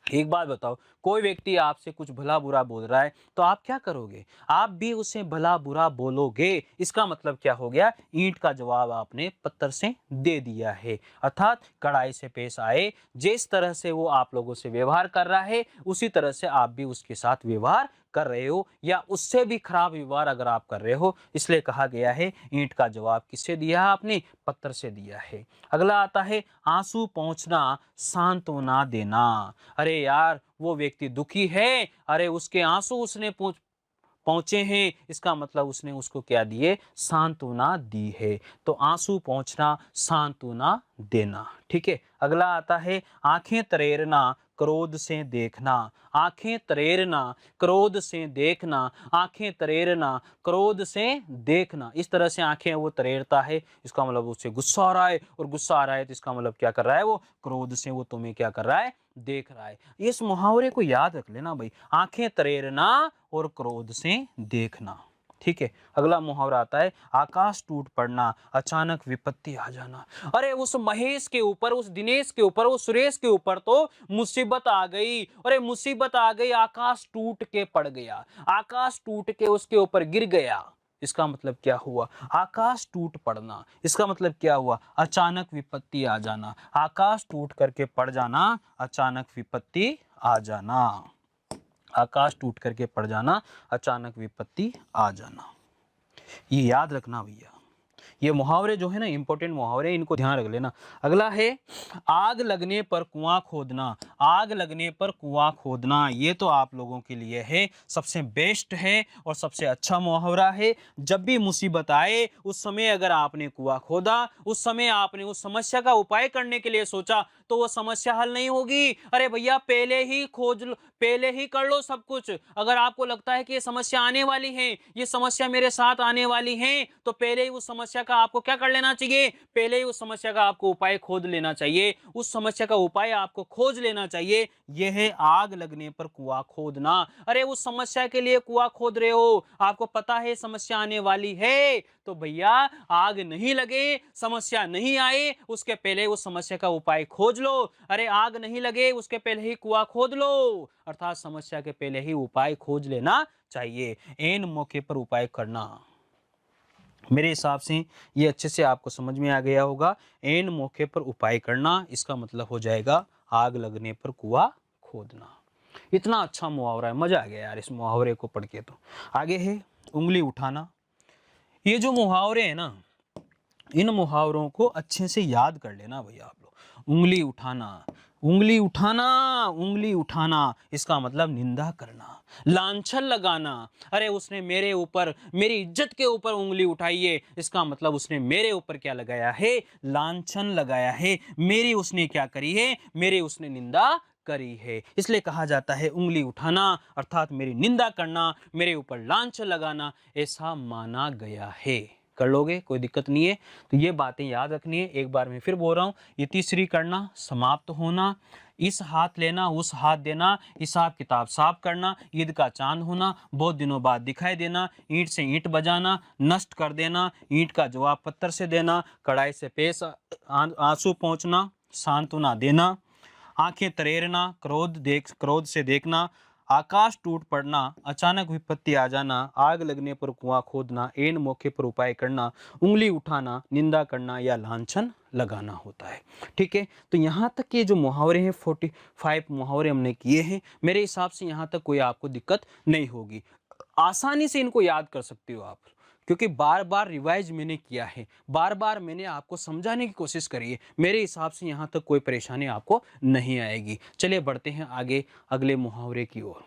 एक बात बताओ, कोई व्यक्ति आपसे कुछ भला बुरा बोल रहा है तो आप क्या करोगे, आप भी उसे भला बुरा बोलोगे। इसका मतलब क्या हो गया, ईंट का जवाब आपने पत्थर से दे दिया है, अर्थात कड़ाई से पेश आए। जिस तरह से वो आप लोगों से व्यवहार कर रहा है उसी तरह से आप भी उसके साथ व्यवहार कर रहे हो, या उससे भी खराब व्यवहार अगर आप कर रहे हो। इसलिए कहा गया है ईंट का जवाब किससे दिया है आपने, पत्थर से दिया है। अगला आता है आंसू पहुंचना, सांत्वना देना। अरे यार, वो व्यक्ति दुखी है, अरे उसके आंसू उसने पहुंचे हैं, इसका मतलब उसने उसको क्या दिए, सांत्वना दी है। तो आंसू पहुंचना, सांत्वना देना। ठीक है, अगला आता है आंखें तरेरना, क्रोध से देखना। आंखें तरेरना, क्रोध से देखना, आंखें तरेरना, क्रोध से देखना। इस तरह से आंखें वो तरेरता है, इसका मतलब उससे गुस्सा आ रहा है, और गुस्सा आ रहा है तो इसका मतलब क्या कर रहा है, वो क्रोध से वो तुम्हें क्या कर रहा है, देख रहा है। इस मुहावरे को याद रख लेना भाई, आंखें तरेरना और क्रोध से देखना। ठीक है, अगला मुहावरा आता है आकाश टूट पड़ना, अचानक विपत्ति आ जाना। अरे उस महेश के ऊपर, उस दिनेश के ऊपर, उस सुरेश के ऊपर तो मुसीबत आ गई, अरे मुसीबत आ गई, आकाश टूट के पड़ गया, आकाश टूट के उसके ऊपर गिर गया। इसका मतलब क्या हुआ, आकाश टूट पड़ना। इसका मतलब क्या हुआ, अचानक विपत्ति आ जाना, आकाश टूट करके पड़ जाना, अचानक विपत्ति आ जाना। आकाश टूट करके पड़ जाना, अचानक विपत्ति आ जाना। ये याद रखना भैया, ये मुहावरे जो है ना, इंपॉर्टेंट मुहावरे, इनको ध्यान रख लेना। अगला है आग लगने पर कुआं खोदना। आग लगने पर कुआं खोदना, ये तो आप लोगों के लिए है, सबसे बेस्ट है और सबसे अच्छा मुहावरा है। जब भी मुसीबत आए उस समय अगर आपने कुआं खोदा, उस समय आपने उस समस्या का उपाय करने के लिए सोचा, तो वो समस्या हल नहीं होगी। अरे भैया, पहले ही खोज लो, पहले ही कर लो सब कुछ। अगर आपको लगता है कि ये समस्या आने वाली है, ये समस्या मेरे साथ आने वाली है, तो पहले ही उस समस्या का आपको क्या कर लेना चाहिए, पहले ही उस समस्या का आपको उपाय खोज लेना चाहिए। उस समस्या का उपाय आपको खोज लेना चाहिए। यह है आग लगने पर कुआं खोदना। अरे उस समस्या के लिए कुआं खोद रहे हो, आपको पता है समस्या आने वाली है, तो भैया आग नहीं लगे, समस्या नहीं आए, उसके पहले उस समस्या का उपाय खोज लो। अरे आग नहीं लगे उसके पहले ही कुआं खोद लो, अर्थात समस्या के पहले ही उपाय खोज लेना चाहिए। एन मौके पर उपाय करना, मेरे हिसाब से ये अच्छे से आपको समझ में आ गया होगा। एन मौके पर उपाय करना, इसका मतलब हो जाएगा आग लगने पर कुआं खोदना। इतना अच्छा मुहावरा है, मजा आ गया यार इस मुहावरे को पढ़ के। तो आगे है उंगली उठाना। ये जो मुहावरे हैं ना, इन मुहावरों को अच्छे से याद कर लेना भैया आप लोग। उंगली उठाना, उंगली उठाना, उंगली उठाना, इसका मतलब निंदा करना, लांछन लगाना। अरे उसने मेरे ऊपर, मेरी इज्जत के ऊपर उंगली उठाई है, इसका मतलब उसने मेरे ऊपर क्या लगाया है, लांछन लगाया है, मेरी उसने क्या करी है, मेरी उसने निंदा करी है। इसलिए कहा जाता है उंगली उठाना, अर्थात मेरी निंदा करना, मेरे ऊपर लांछन लगाना, ऐसा माना गया है। कर लोगे, कोई दिक्कत नहीं है। तो ये बातें याद रखनी है। एक बार मैं फिर बोल रहा हूँ, ये तीसरी करना, समाप्त होना, इस हाथ लेना, उस हाथ देना, हिसाब किताब साफ करना, ईद का चांद होना, बहुत दिनों बाद दिखाई देना, ईंट से ईंट बजाना, नष्ट कर देना, ईंट का जवाब पत्थर से देना, कड़ाई से पेश आंसू पहुँचना, सांत्वना देना, आंखें तरेरना, क्रोध से देखना, आकाश टूट पड़ना, अचानक विपत्ति आ जाना, आग लगने पर कुआं खोदना, एन मौके पर उपाय करना, उंगली उठाना, निंदा करना या लांछन लगाना होता है। ठीक है, तो यहाँ तक के जो मुहावरे हैं 45 मुहावरे हमने किए हैं। मेरे हिसाब से यहाँ तक कोई आपको दिक्कत नहीं होगी, आसानी से इनको याद कर सकते हो आप, क्योंकि बार बार रिवाइज मैंने किया है, बार बार मैंने आपको समझाने की कोशिश करी है। मेरे हिसाब से यहाँ तक कोई परेशानी आपको नहीं आएगी। चलिए बढ़ते हैं आगे अगले मुहावरे की ओर।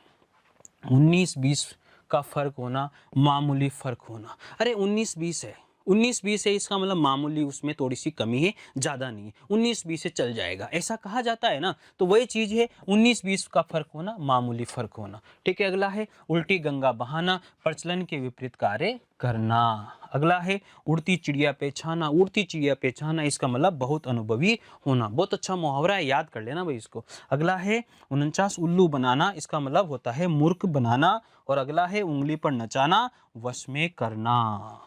19-20 का फर्क होना, मामूली फर्क होना। अरे 19-20 है, 19-20 है, इसका मतलब मामूली, उसमें थोड़ी सी कमी है, ज़्यादा नहीं है, 19-20 से चल जाएगा, ऐसा कहा जाता है ना। तो वही चीज़ है, 19-20 का फर्क होना, मामूली फर्क होना। ठीक है, अगला है उल्टी गंगा बहाना, प्रचलन के विपरीत कार्य करना। अगला है उड़ती चिड़िया पेछाना, उड़ती चिड़िया पेछाना, इसका मतलब बहुत अनुभवी होना। बहुत अच्छा मुहावरा है, याद कर लेना भाई इसको। अगला है 49 उल्लू बनाना, इसका मतलब होता है मूर्ख बनाना। और अगला है उंगली पर नचाना, वश में करना।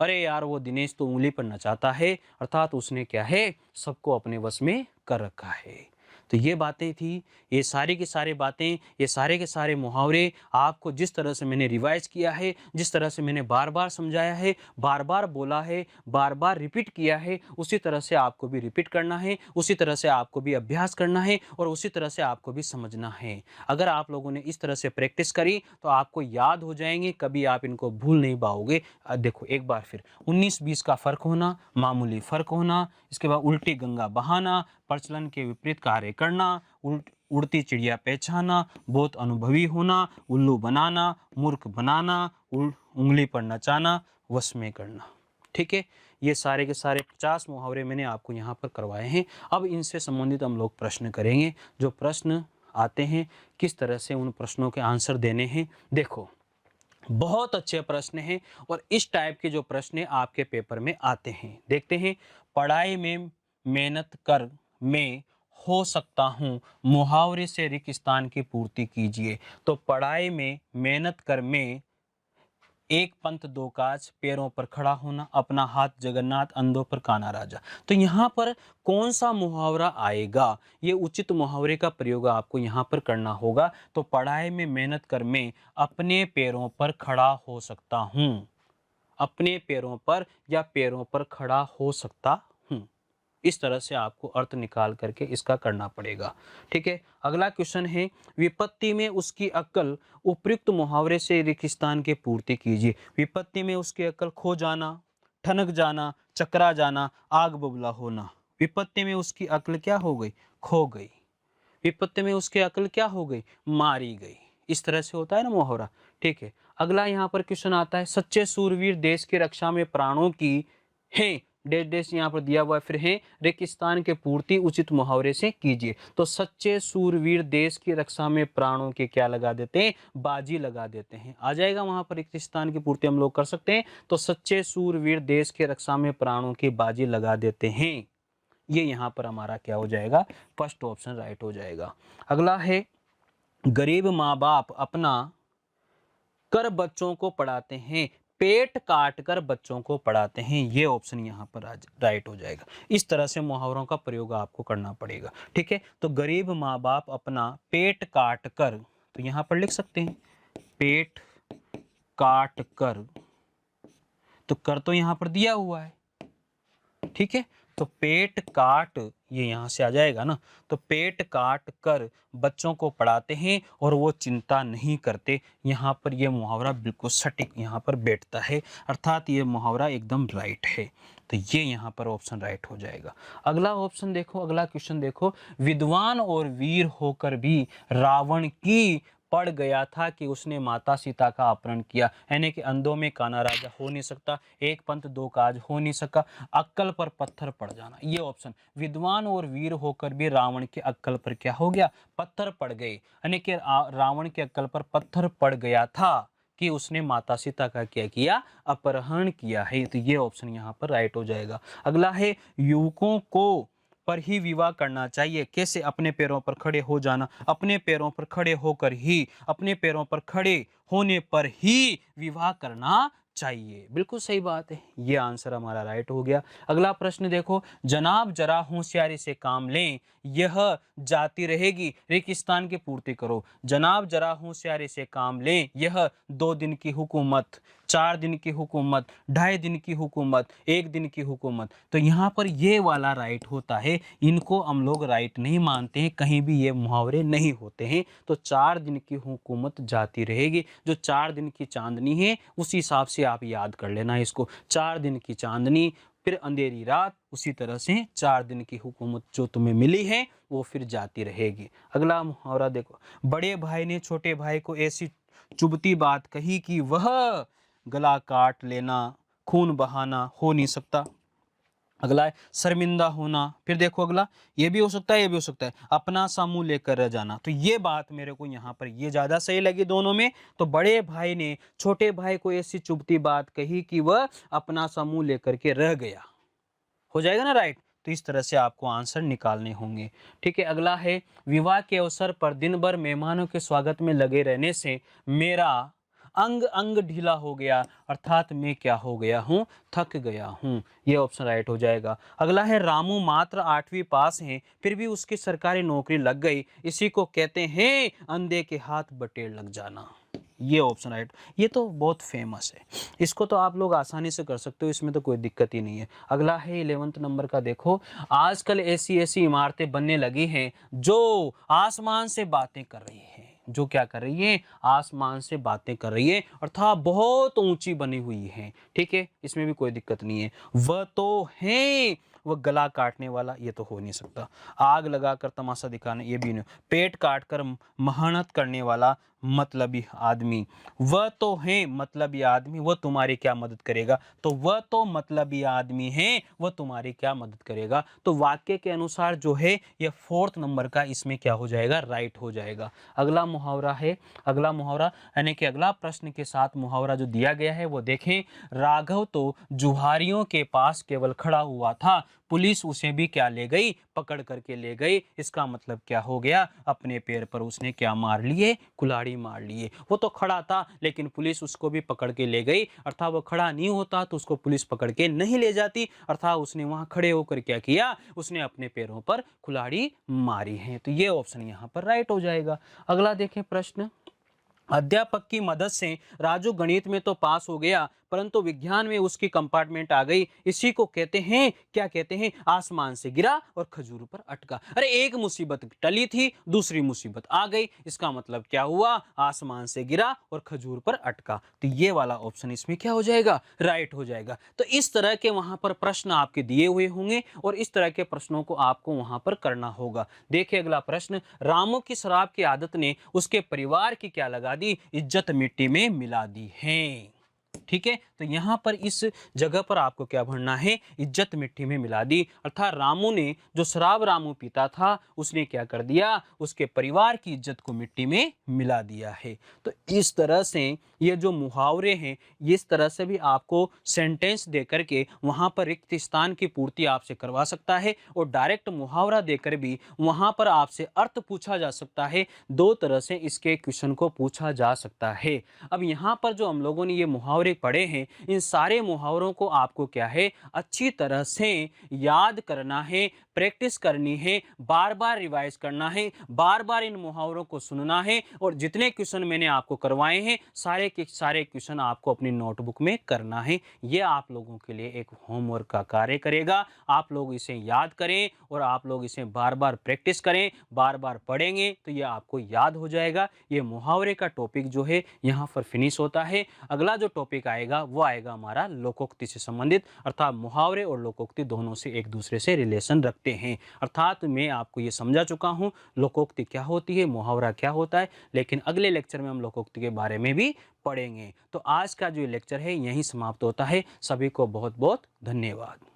अरे यार वो दिनेश तो उंगली पर नचाता है, अर्थात उसने क्या है, सबको अपने वश में कर रखा है। तो ये बातें थी, ये सारी की सारी बातें, ये सारे के सारे मुहावरे आपको जिस तरह से मैंने रिवाइज किया है, जिस तरह से मैंने बार बार समझाया है, बार बार बोला है, बार बार रिपीट किया है, उसी तरह से आपको भी रिपीट करना है, उसी तरह से आपको भी अभ्यास करना है और उसी तरह से आपको भी समझना है। अगर आप लोगों ने इस तरह से प्रैक्टिस करी तो आपको याद हो जाएंगे, कभी आप इनको भूल नहीं पाओगे। देखो एक बार फिर, 19-20 का फर्क होना, मामूली फर्क होना, इसके बाद उल्टी गंगा बहाना, प्रचलन के विपरीत कार्य करना, उड़ती चिड़िया पहचाना, बहुत अनुभवी होना, उल्लू बनाना, मूर्ख बनाना, उंगली पर नचाना, वश में करना। ठीक है, ये सारे के सारे 50 मुहावरे मैंने आपको यहाँ पर करवाए हैं। अब इनसे संबंधित हम लोग प्रश्न करेंगे। जो प्रश्न आते हैं किस तरह से उन प्रश्नों के आंसर देने हैं। देखो बहुत अच्छे प्रश्न हैं और इस टाइप के जो प्रश्न आपके पेपर में आते हैं। देखते हैं, पढ़ाई में मेहनत कर मैं हो सकता हूँ, मुहावरे से रिक्त स्थान की पूर्ति कीजिए। तो पढ़ाई में मेहनत कर मैं, एक पंथ दो काज, पैरों पर खड़ा होना, अपना हाथ जगन्नाथ, अंधों पर काना राजा। तो यहाँ पर कौन सा मुहावरा आएगा, ये उचित मुहावरे का प्रयोग आपको यहाँ पर करना होगा। तो पढ़ाई में मेहनत कर मैं अपने पैरों पर खड़ा हो सकता हूँ, अपने पैरों पर या पैरों पर खड़ा हो सकता हूँ, इस तरह से आपको अर्थ निकाल करके इसका करना पड़ेगा। ठीक है, अगला क्वेश्चन है, विपत्ति में उसकी अक्ल, उपयुक्त मुहावरे से रिक्त स्थान की पूर्ति कीजिए। विपत्ति में उसकी अक्ल, खो जाना, ठनक जाना, चकरा जाना, आग बबूला होना। विपत्ति में उसकी अक्ल क्या हो गई, खो गई। विपत्ति में उसकी अक्ल क्या हो गई, मारी गई। इस तरह से होता है ना मुहावरा। ठीक है, अगला यहाँ पर क्वेश्चन आता है, सच्चे सूरवीर देश की रक्षा में प्राणों की हैं, डेश डेश यहाँ पर दिया हुआ है, फिर है रिक्त स्थान के पूर्ति उचित मुहावरे से कीजिए। तो सच्चे सूरवीर देश की रक्षा में प्राणों के क्या लगा देते हैं, बाजी लगा देते हैं। आ जाएगा वहां पर रिक्त स्थान की पूर्ति हम लोग कर सकते हैं। तो सच्चे सूरवीर देश की रक्षा में प्राणों की बाजी लगा देते हैं, ये यहाँ पर हमारा क्या हो जाएगा, फर्स्ट ऑप्शन राइट हो जाएगा। अगला है, गरीब माँ बाप अपना कर बच्चों को पढ़ाते हैं, पेट काट कर बच्चों को पढ़ाते हैं, ये ऑप्शन यहाँ पर राइट हो जाएगा। इस तरह से मुहावरों का प्रयोग आपको करना पड़ेगा। ठीक है, तो गरीब माँ बाप अपना पेट काट कर, तो यहाँ पर लिख सकते हैं पेट काट कर, तो कर तो यहाँ पर दिया हुआ है। ठीक है, तो पेट काट, ये यहाँ से आ जाएगा ना, तो पेट काट कर बच्चों को पढ़ाते हैं और वो चिंता नहीं करते। यहाँ पर ये मुहावरा बिल्कुल सटीक यहाँ पर बैठता है, अर्थात ये मुहावरा एकदम राइट है। तो ये यहाँ पर ऑप्शन राइट हो जाएगा। अगला ऑप्शन देखो, अगला क्वेश्चन देखो, विद्वान और वीर होकर भी रावण की पड़ गया था कि उसने माता सीता का अपहरण किया, यानी कि अंधों में काना राजा हो नहीं सकता, एक पंथ दो काज हो नहीं सका, अक्कल पर पत्थर पड़ जाना। ये ऑप्शन, विद्वान और वीर होकर भी रावण के अक्कल पर क्या हो गया, पत्थर पड़ गए, यानी कि रावण के अक्कल पर पत्थर पड़ गया था कि उसने माता सीता का क्या किया, अपहरण किया है। तो ये ऑप्शन यहाँ पर राइट हो जाएगा। अगला है, युवकों को पर ही विवाह करना चाहिए। कैसे, अपने पैरों पर खड़े हो जाना, अपने पैरों पर खड़े होकर ही, अपने पैरों पर खड़े होने पर ही विवाह करना चाहिए। बिल्कुल सही बात है, ये आंसर हमारा राइट हो गया। अगला प्रश्न देखो, जनाब जरा होशियारी से काम लें, यह जाती रहेगी, रिक्त स्थान की पूर्ति करो। जनाब जरा होशियारी से काम लें, यह 2 दिन की हुकूमत 4 दिन की हुकूमत, 2.5 दिन की हुकूमत, 1 दिन की हुकूमत। तो यहाँ पर ये वाला राइट होता है, इनको हम लोग राइट नहीं मानते हैं, कहीं भी ये मुहावरे नहीं होते हैं। तो 4 दिन की हुकूमत जाती रहेगी, जो 4 दिन की चांदनी है उस हिसाब से आप याद कर लेना इसको। 4 दिन की चांदनी, फिर अंधेरी रात, उसी तरह से 4 दिन की हुकूमत जो तुम्हें मिली है वो फिर जाती रहेगी। अगला मुहावरा देखो, बड़े भाई ने छोटे भाई को ऐसी चुभती बात कही कि वह गला काट लेना, खून बहाना हो नहीं सकता। अगला है शर्मिंदा होना। फिर देखो अगला, ये भी हो सकता है, ये भी हो सकता है, अपना सा मुंह लेकर रह जाना। तो ये बात मेरे को यहाँ पर ये ज्यादा सही लगी दोनों में। तो बड़े भाई ने छोटे भाई को ऐसी चुभती बात कही कि वह अपना सा मुंह लेकर के रह गया। हो जाएगा ना राइट। तो इस तरह से आपको आंसर निकालने होंगे। ठीक है, अगला है, विवाह के अवसर पर दिन भर मेहमानों के स्वागत में लगे रहने से मेरा अंग अंग ढीला हो गया, अर्थात मैं क्या हो गया हूँ, थक गया हूँ। ये ऑप्शन राइट हो जाएगा। अगला है, रामू मात्र 8वीं पास है फिर भी उसकी सरकारी नौकरी लग गई, इसी को कहते हैं अंधे के हाथ बटेर लग जाना। ये ऑप्शन राइट। ये तो बहुत फेमस है, इसको तो आप लोग आसानी से कर सकते हो, इसमें तो कोई दिक्कत ही नहीं है। अगला है 11वें नंबर का, देखो, आजकल ऐसी ऐसी इमारतें बनने लगी हैं जो आसमान से बातें कर रही हैं। जो क्या कर रही है, आसमान से बातें कर रही है, अर्थात बहुत ऊंची बनी हुई है। ठीक है, इसमें भी कोई दिक्कत नहीं है। वह तो है, वह गला काटने वाला, ये तो हो नहीं सकता। आग लगाकर तमाशा दिखाना, ये भी नहीं। पेट काट कर मेहनत करने वाला मतलबी आदमी, वह तो है मतलबी आदमी, वह तुम्हारी क्या मदद करेगा। तो वह तो मतलबी आदमी है, वह तुम्हारी क्या मदद करेगा। तो वाक्य के अनुसार जो है यह 4th नंबर का इसमें क्या हो जाएगा, राइट हो जाएगा। अगला मुहावरा है, अगला मुहावरा यानी कि अगला प्रश्न के साथ मुहावरा जो दिया गया है वो देखें। राघव तो जुहारियों के पास केवल खड़ा हुआ था, पुलिस उसे भी क्या ले गई, पकड़ करके ले गई। इसका मतलब क्या हो गया, अपने पैर पर उसने क्या मार लिए, कुल्हाड़ी मार लिए। वो तो खड़ा था लेकिन पुलिस उसको भी पकड़ के ले गई, अर्थात वो खड़ा नहीं होता तो उसको पुलिस पकड़ के नहीं ले जाती, अर्थात उसने वहां खड़े होकर क्या किया, उसने अपने पैरों पर कुल्हाड़ी मारी है। तो ये ऑप्शन यहाँ पर राइट हो जाएगा। अगला देखें प्रश्न, अध्यापक की मदद से राजू गणित में तो पास हो गया परंतु विज्ञान में उसकी कंपार्टमेंट आ गई, इसी को कहते हैं, क्या कहते हैं, आसमान से गिरा और खजूर पर अटका। अरे एक मुसीबत टली थी, दूसरी मुसीबत आ गई, इसका मतलब क्या हुआ, आसमान से गिरा और खजूर पर अटका। तो ये वाला ऑप्शन इसमें क्या हो जाएगा, राइट हो जाएगा। तो इस तरह के वहां पर प्रश्न आपके दिए हुए होंगे और इस तरह के प्रश्नों को आपको वहां पर करना होगा। देखिए अगला प्रश्न, रामू की शराब की आदत ने उसके परिवार की क्या लगा दी, इज्जत मिट्टी में मिला दी है। ठीक है, तो यहां पर इस जगह पर आपको क्या भरना है, इज्जत मिट्टी में मिला दी, अर्थात रामू ने, जो शराब रामू पीता था, उसने क्या कर दिया, उसके परिवार की इज्जत को मिट्टी में मिला दिया है। तो इस तरह से ये जो मुहावरे हैं, इस तरह से भी आपको सेंटेंस दे करके वहां पर रिक्त स्थान की पूर्ति आपसे करवा सकता है और डायरेक्ट मुहावरा देकर भी वहां पर आपसे अर्थ पूछा जा सकता है। 2 तरह से इसके क्वेश्चन को पूछा जा सकता है। अब यहाँ पर जो हम लोगों ने ये मुहावरे पढ़े हैं, इन सारे मुहावरों को आपको क्या है, अच्छी तरह से याद करना है, प्रैक्टिस करनी है, बार बार रिवाइज करना है, बार बार इन मुहावरों को सुनना है और जितने क्वेश्चन मैंने आपको करवाए हैं सारे के सारे क्वेश्चन आपको अपनी नोटबुक में करना है। ये आप लोगों के लिए एक होमवर्क का कार्य करेगा। आप लोग इसे याद करें और आप लोग इसे बार बार प्रैक्टिस करें, बार बार पढ़ेंगे तो ये आपको याद हो जाएगा। ये मुहावरे का टॉपिक जो है यहाँ पर फिनिश होता है। अगला जो टॉपिक आएगा वो आएगा हमारा लोकोक्ति से संबंधित, अर्थात मुहावरे और लोकोक्ति दोनों से एक दूसरे से रिलेशन रखते हैं। अर्थात मैं आपको ये समझा चुका हूँ लोकोक्ति क्या होती है, मुहावरा क्या होता है, लेकिन अगले लेक्चर में हम लोकोक्ति के बारे में भी पढ़ेंगे। तो आज का जो लेक्चर है यहीं समाप्त होता है। सभी को बहुत बहुत धन्यवाद।